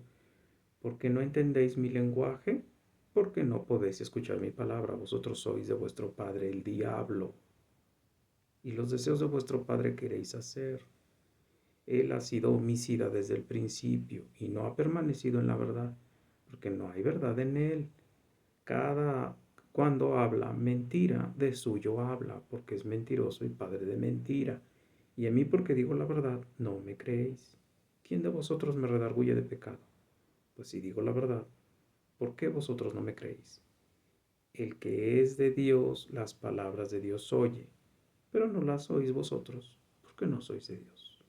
Speaker 1: ¿Por qué no entendéis mi lenguaje? Porque no podéis escuchar mi palabra. Vosotros sois de vuestro padre el diablo, y los deseos de vuestro padre queréis hacer. Él ha sido homicida desde el principio y no ha permanecido en la verdad, porque no hay verdad en él. Cada cuando habla mentira, de suyo habla, porque es mentiroso y padre de mentira. Y a mí, porque digo la verdad, no me creéis. ¿Quién de vosotros me redarguye de pecado? Pues si digo la verdad, ¿por qué vosotros no me creéis? El que es de Dios, las palabras de Dios oye, pero no las oís vosotros, porque no sois de Dios.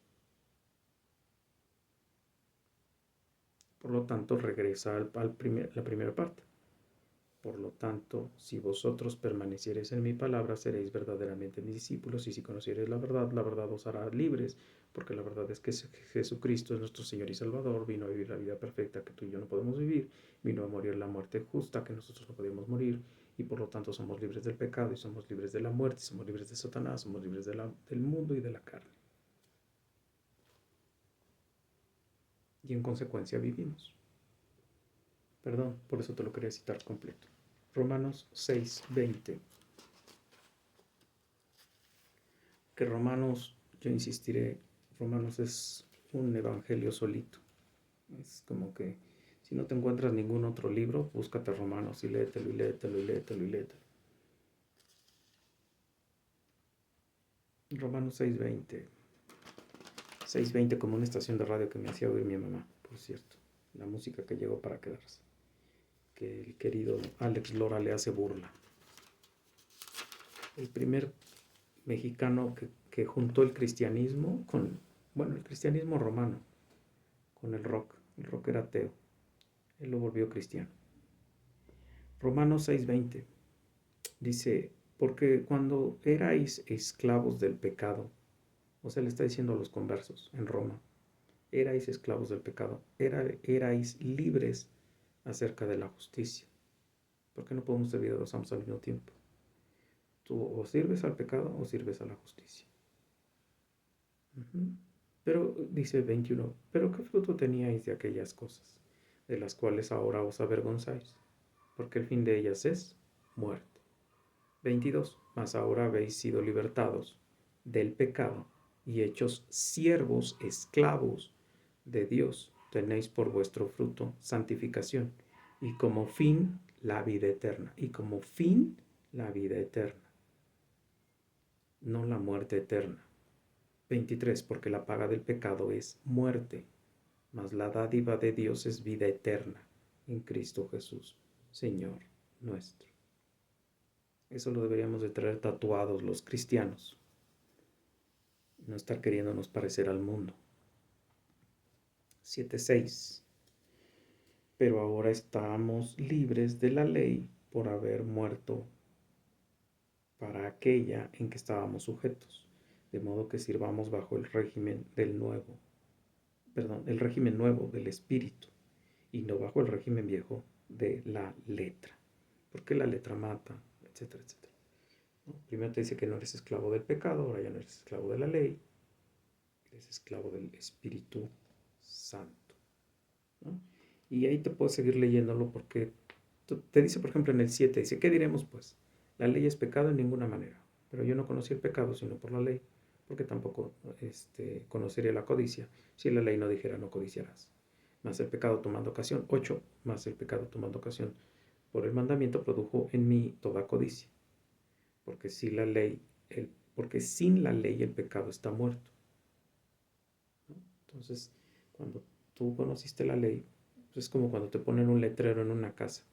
Speaker 1: Por lo tanto, regresa la primera parte. Por lo tanto, si vosotros permaneciereis en mi palabra, seréis verdaderamente mis discípulos, y si conociereis la verdad os hará libres, porque la verdad es que Jesucristo es nuestro Señor y Salvador, vino a vivir la vida perfecta que tú y yo no podemos vivir, vino a morir la muerte justa que nosotros no podemos morir, y por lo tanto somos libres del pecado, y somos libres de la muerte, y somos libres de Satanás, somos libres del mundo y de la carne. Y en consecuencia vivimos. Perdón, por eso te lo quería citar completo. Romanos 6:20. Que Romanos, yo insistiré, Romanos es un evangelio solito. Es como que si no te encuentras ningún otro libro, búscate Romanos y léetelo y léetelo y léetelo y léetelo. Romanos 6:20. 6:20 como una estación de radio que me hacía oír mi mamá, por cierto. La música que llegó para quedarse. Que el querido Alex Lora le hace burla. El primer mexicano que juntó el cristianismo con, bueno, el cristianismo romano, con el rock. El rock era ateo. Él lo volvió cristiano. Romanos 6:20 dice, porque cuando erais esclavos del pecado, o sea, le está diciendo a los conversos en Roma, erais esclavos del pecado, erais libres acerca de la justicia. ¿Por qué no podemos servir a los amos al mismo tiempo? Tú o sirves al pecado o sirves a la justicia. Pero dice 21, pero ¿qué fruto teníais de aquellas cosas, de las cuales ahora os avergonzáis? Porque el fin de ellas es muerte. 22. Mas ahora habéis sido libertados del pecado y hechos siervos, esclavos de Dios. Tenéis por vuestro fruto santificación y como fin la vida eterna. Y como fin la vida eterna, no la muerte eterna. 23. Porque la paga del pecado es muerte, mas la dádiva de Dios es vida eterna en Cristo Jesús, Señor nuestro. Eso lo deberíamos de traer tatuados los cristianos. No estar queriéndonos parecer al mundo. 7:6. Pero ahora estamos libres de la ley por haber muerto para aquella en que estábamos sujetos, de modo que sirvamos bajo el régimen el régimen nuevo del espíritu, y no bajo el régimen viejo de la letra, porque la letra mata, etcétera, etcétera. ¿No? Primero te dice que no eres esclavo del pecado, ahora ya no eres esclavo de la ley, eres esclavo del Espíritu Santo, ¿no? Y ahí te puedo seguir leyéndolo porque te dice, por ejemplo, en el 7, dice, ¿qué diremos pues? La ley es pecado en ninguna manera, pero yo no conocí el pecado sino por la ley, porque tampoco conocería la codicia si la ley no dijera no codiciarás. Más el pecado tomando ocasión, 8, más el pecado tomando ocasión por el mandamiento produjo en mí toda codicia, porque, si la ley, porque sin la ley el pecado está muerto, ¿no? Entonces, cuando tú conociste la ley, pues es como cuando te ponen un letrero en una casa,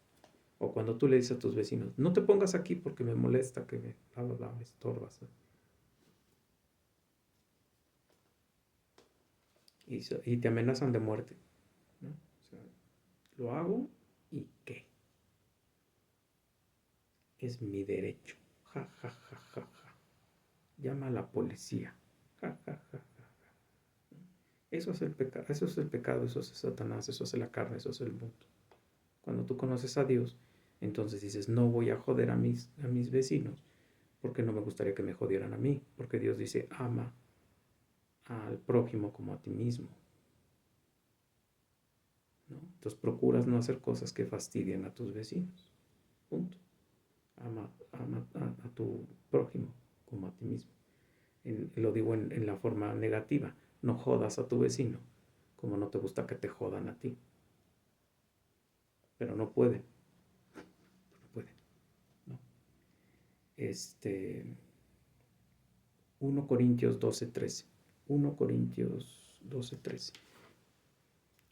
Speaker 1: o cuando tú le dices a tus vecinos, no te pongas aquí porque me molesta, que me estorbas, ¿no? Y te amenazan de muerte, ¿no? O sea, lo hago y ¿qué? Es mi derecho. Ja, ja, ja, ja, ja. Llama a la policía. Ja, ja, ja, ja. Eso es el pecado, eso es Satanás, eso es la carne, eso es el mundo. Cuando tú conoces a Dios, entonces dices, no voy a joder a mis vecinos, porque no me gustaría que me jodieran a mí, porque Dios dice, ama al prójimo como a ti mismo, ¿no? Entonces procuras no hacer cosas que fastidien a tus vecinos, punto. Ama a tu prójimo como a ti mismo. Lo digo en la forma negativa, no jodas a tu vecino, como no te gusta que te jodan a ti. Pero no pueden, no pueden, ¿no? 1 Corintios 12:13. 1 Corintios 12:13.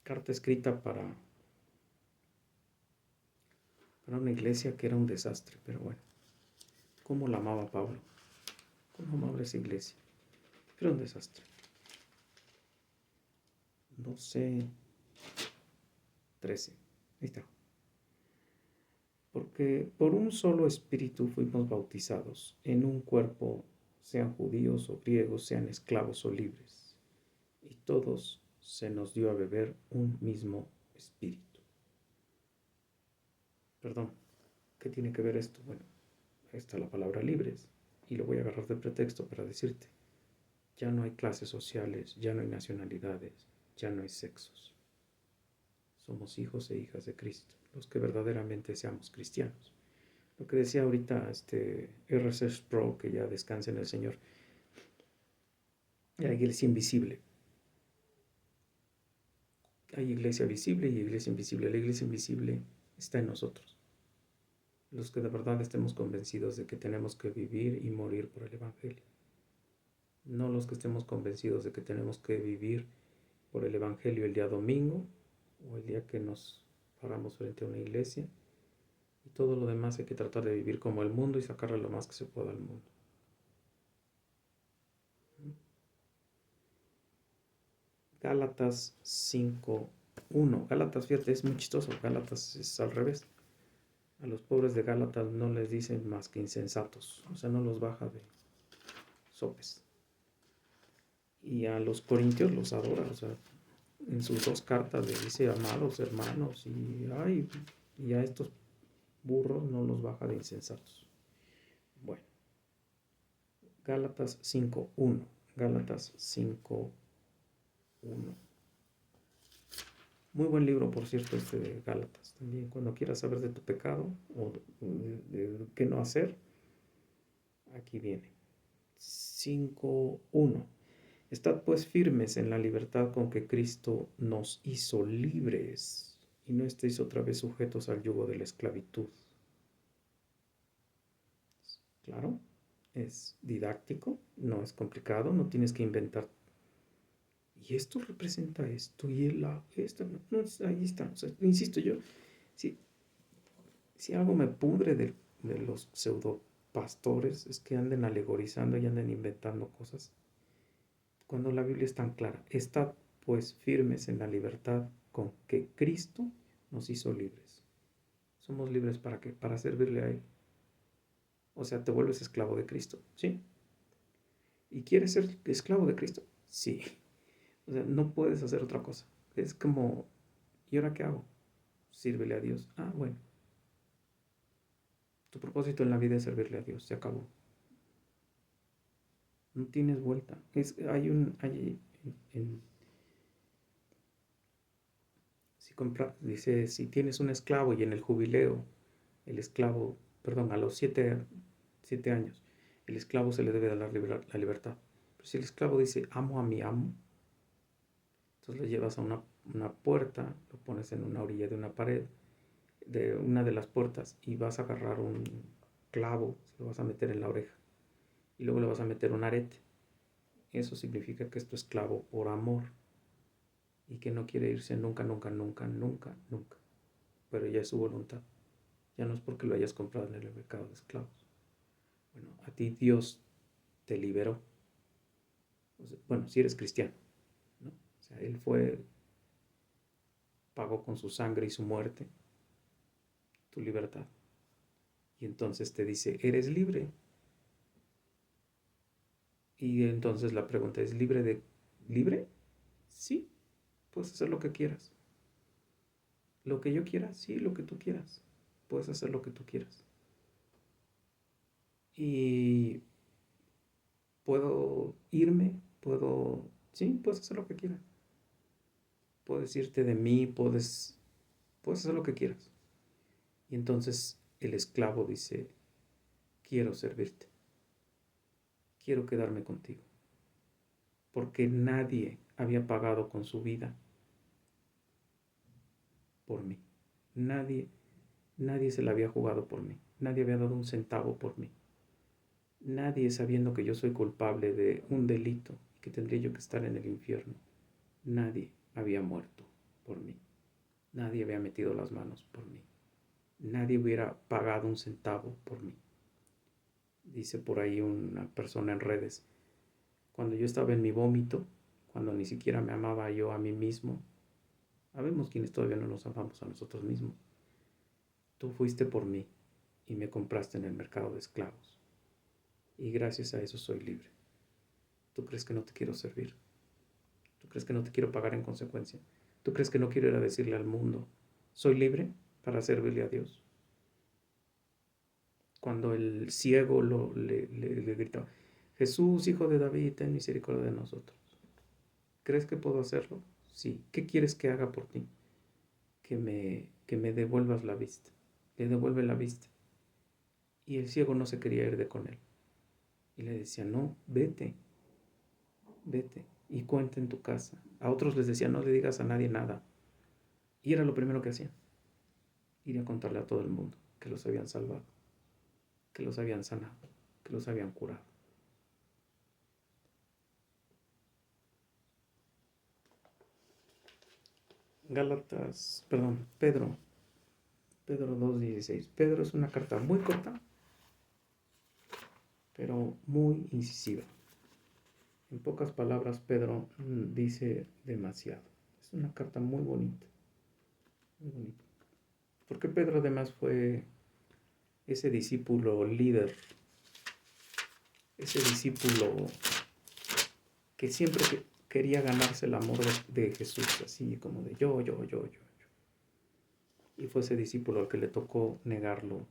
Speaker 1: Carta escrita para una iglesia que era un desastre, pero bueno. ¿Cómo la amaba Pablo? ¿Cómo amaba esa iglesia? Era un desastre. 12:13. Ahí está. Porque por un solo espíritu fuimos bautizados en un cuerpo, sean judíos o griegos, sean esclavos o libres, y todos se nos dio a beber un mismo espíritu. Perdón, ¿qué tiene que ver esto? Bueno, ahí está la palabra libres, y lo voy a agarrar de pretexto para decirte, ya no hay clases sociales, ya no hay nacionalidades, ya no hay sexos. Somos hijos e hijas de Cristo, los que verdaderamente seamos cristianos. Lo que decía ahorita R.C. Sproul, que ya descanse en el Señor, la iglesia invisible. Hay iglesia visible y iglesia invisible. La iglesia invisible está en nosotros, los que de verdad estemos convencidos de que tenemos que vivir y morir por el Evangelio. No los que estemos convencidos de que tenemos que vivir por el Evangelio el día domingo o el día que nos paramos frente a una iglesia, y todo lo demás hay que tratar de vivir como el mundo y sacarle lo más que se pueda al mundo. Gálatas 5:1. Gálatas, fíjate, es muy chistoso. Gálatas es al revés. A los pobres de Gálatas no les dicen más que insensatos, o sea, no los baja de sopes. Y a los corintios los adora, o sea, en sus 2 cartas les dice amados hermanos, y a estos burros no los baja de insensatos. Bueno, Gálatas 5:1. Gálatas 5:1. Muy buen libro, por cierto, de Gálatas. También cuando quieras saber de tu pecado o de qué no hacer, aquí viene. 5:1. Estad pues firmes en la libertad con que Cristo nos hizo libres, y no estéis otra vez sujetos al yugo de la esclavitud. Claro, es didáctico, no es complicado, no tienes que inventar. Y esto representa esto, y esto, no, ahí está. O sea, insisto, yo, si algo me pudre de los pseudo pastores, es que anden alegorizando y anden inventando cosas, cuando la Biblia es tan clara. Estad pues firmes en la libertad con que Cristo nos hizo libres. ¿Somos libres para qué? Para servirle a Él. O sea, te vuelves esclavo de Cristo, ¿sí? ¿Y quieres ser esclavo de Cristo? Sí. O sea, no puedes hacer otra cosa. Es como, ¿y ahora qué hago? Sírvele a Dios. Ah, bueno. Tu propósito en la vida es servirle a Dios. Se acabó. No tienes vuelta. Dice, si tienes un esclavo y en el jubileo, el esclavo, perdón, a los 7 años, el esclavo se le debe dar la libertad. Pero si el esclavo dice, amo a mi amo, entonces lo llevas a una puerta, lo pones en una orilla de una pared, de una de las puertas, y vas a agarrar un clavo, se lo vas a meter en la oreja, y luego le vas a meter un arete. Eso significa que es tu esclavo por amor, y que no quiere irse nunca, nunca, nunca, nunca, nunca. Pero ya es su voluntad. Ya no es porque lo hayas comprado en el mercado de esclavos. Bueno, a ti Dios te liberó. O sea, bueno, si eres cristiano, ¿no? O sea, Él pagó con su sangre y su muerte tu libertad. Y entonces te dice, eres libre. Y entonces la pregunta es, ¿libre? Sí, puedes hacer lo que quieras. Lo que yo quiera, sí, lo que tú quieras. Puedes hacer lo que tú quieras. Y puedo irme, sí, puedes hacer lo que quieras. Puedes irte de mí, puedes hacer lo que quieras. Y entonces el esclavo dice, quiero servirte, quiero quedarme contigo, porque nadie había pagado con su vida por mí. Nadie se la había jugado por mí. Nadie había dado un centavo por mí. Nadie, sabiendo que yo soy culpable de un delito, que tendría yo que estar en el infierno, nadie había muerto por mí. Nadie había metido las manos por mí. Nadie hubiera pagado un centavo por mí. Dice por ahí una persona en redes, cuando yo estaba en mi vómito, cuando ni siquiera me amaba yo a mí mismo, habemos quienes todavía no nos amamos a nosotros mismos. Tú fuiste por mí y me compraste en el mercado de esclavos. Y gracias a eso soy libre. ¿Tú crees que no te quiero servir? ¿Tú crees que no te quiero pagar en consecuencia? ¿Tú crees que no quiero ir a decirle al mundo, soy libre para servirle a Dios? Cuando el ciego le gritaba, Jesús, hijo de David, ten misericordia de nosotros. ¿Crees que puedo hacerlo? Sí. ¿Qué quieres que haga por ti? Que me devuelvas la vista. Le devuelve la vista. Y el ciego no se quería ir de con él. Y le decía, no, vete, vete y cuenta en tu casa. A otros les decía, no le digas a nadie nada. Y era lo primero que hacían. Ir a contarle a todo el mundo que los habían salvado, que los habían sanado, que los habían curado. Pedro 2:16. Pedro es una carta muy corta, pero muy incisiva. En pocas palabras, Pedro dice demasiado. Es una carta muy bonita, muy bonita. Porque Pedro además fue ese discípulo líder, ese discípulo que siempre quería ganarse el amor de Jesús, así como de yo. Y fue ese discípulo al que le tocó negarlo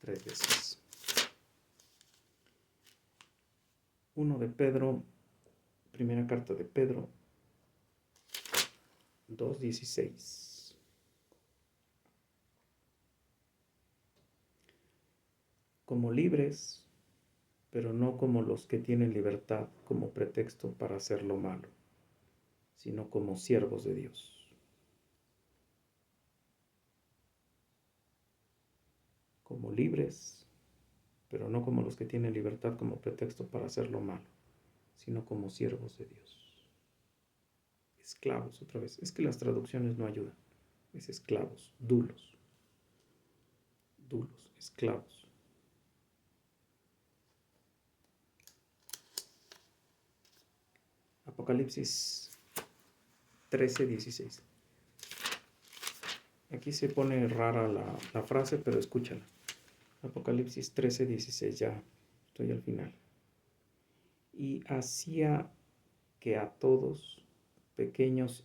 Speaker 1: 3 veces. 1 de Pedro, primera carta de Pedro, 2:16. Como libres, pero no como los que tienen libertad como pretexto para hacer lo malo, sino como siervos de Dios. Como libres, pero no como los que tienen libertad como pretexto para hacer lo malo, sino como siervos de Dios. Esclavos, otra vez. Es que las traducciones no ayudan. Es esclavos, dulos, esclavos. Apocalipsis 13:16. Aquí se pone rara la frase, pero escúchala. Apocalipsis 13:16, ya estoy al final. Y hacía que a todos, pequeños,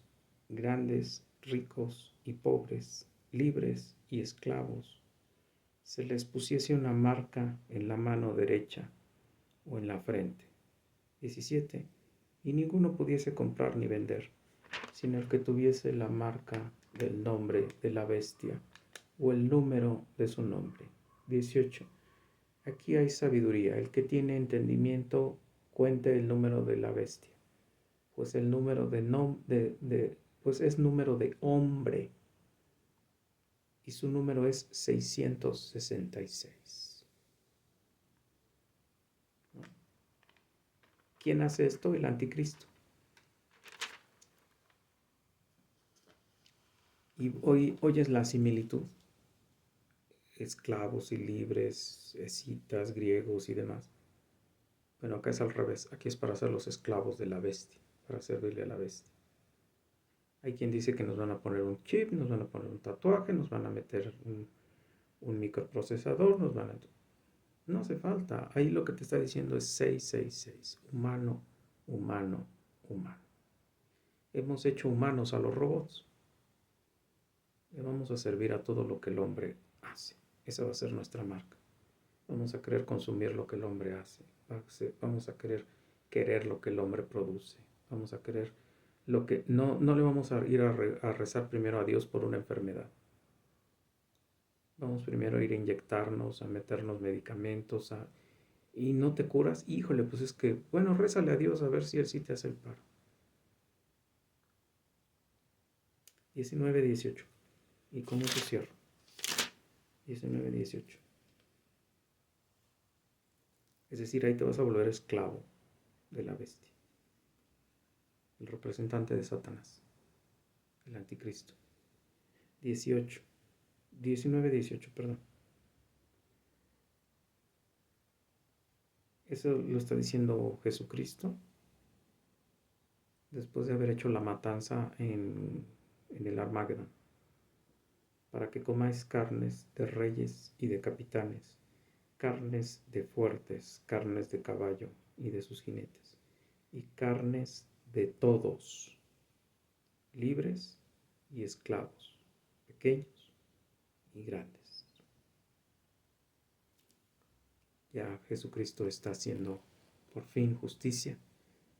Speaker 1: grandes, ricos y pobres, libres y esclavos, se les pusiese una marca en la mano derecha o en la frente. 17. Y ninguno pudiese comprar ni vender, sino el que tuviese la marca del nombre de la bestia o el número de su nombre. 18. Aquí hay sabiduría. El que tiene entendimiento cuente el número de la bestia, pues el número pues es número de hombre y su número es 666. ¿Quién hace esto? El anticristo. Y hoy oyes la similitud. Esclavos y libres, escitas, griegos y demás. Bueno, acá es al revés. Aquí es para ser los esclavos de la bestia, para servirle a la bestia. Hay quien dice que nos van a poner un chip, nos van a poner un tatuaje, nos van a meter un microprocesador, No hace falta. Ahí lo que te está diciendo es 666. Humano, humano, humano. Hemos hecho humanos a los robots. Le vamos a servir a todo lo que el hombre hace. Esa va a ser nuestra marca. Vamos a querer consumir lo que el hombre hace. Vamos a querer lo que el hombre produce. Vamos a querer lo que... No le vamos a ir a rezar primero a Dios por una enfermedad. Vamos primero a ir a inyectarnos, a meternos medicamentos, y no te curas. Híjole, pues es que, bueno, rézale a Dios a ver si Él sí te hace el paro. 19, 18. ¿Y con eso cierro? 19, 18. Es decir, ahí te vas a volver esclavo de la bestia, el representante de Satanás, el anticristo. 18. 19, 18, perdón. Eso lo está diciendo Jesucristo después de haber hecho la matanza en el Armagedón, para que comáis carnes de reyes y de capitanes, carnes de fuertes, carnes de caballo y de sus jinetes, y carnes de todos, libres y esclavos, pequeños y grandes. Ya Jesucristo está haciendo por fin justicia,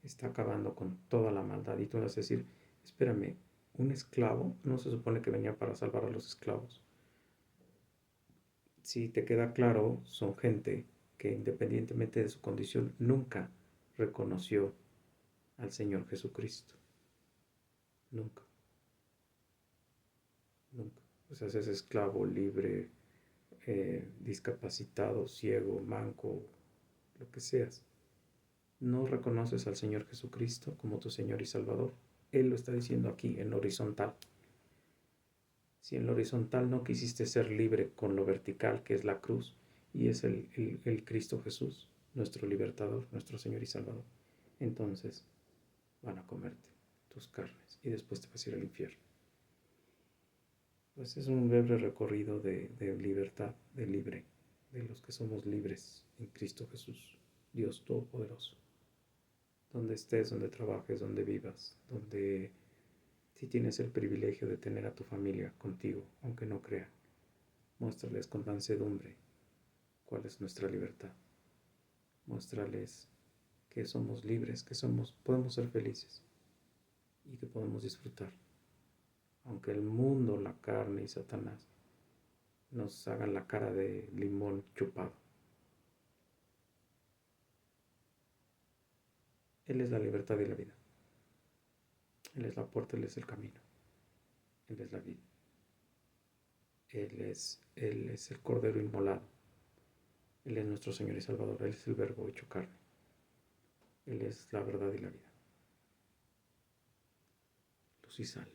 Speaker 1: está acabando con toda la maldad. Y tú vas a decir, espérame, un esclavo no se supone que venía para salvar a los esclavos. Si te queda claro, son gente que independientemente de su condición nunca reconoció al Señor Jesucristo. Nunca. Nunca. O sea, seas esclavo, libre, discapacitado, ciego, manco, lo que seas. No reconoces al Señor Jesucristo como tu Señor y Salvador. Él lo está diciendo aquí en horizontal. Si en lo horizontal no quisiste ser libre con lo vertical, que es la cruz, y es el Cristo Jesús, nuestro libertador, nuestro Señor y Salvador, entonces van a comerte tus carnes y después te vas a ir al infierno. Pues es un breve recorrido de libertad, de libre, de los que somos libres en Cristo Jesús, Dios Todopoderoso. Donde estés, donde trabajes, donde vivas, donde si tienes el privilegio de tener a tu familia contigo, aunque no crean, muéstrales con mansedumbre cuál es nuestra libertad. Muéstrales que somos libres, que podemos ser felices y que podemos disfrutar. Aunque el mundo, la carne y Satanás nos hagan la cara de limón chupado. Él es la libertad y la vida. Él es la puerta, Él es el camino. Él es la vida. Él es el Cordero inmolado. Él es nuestro Señor y Salvador. Él es el Verbo hecho carne. Él es la verdad y la vida. Luz y sal.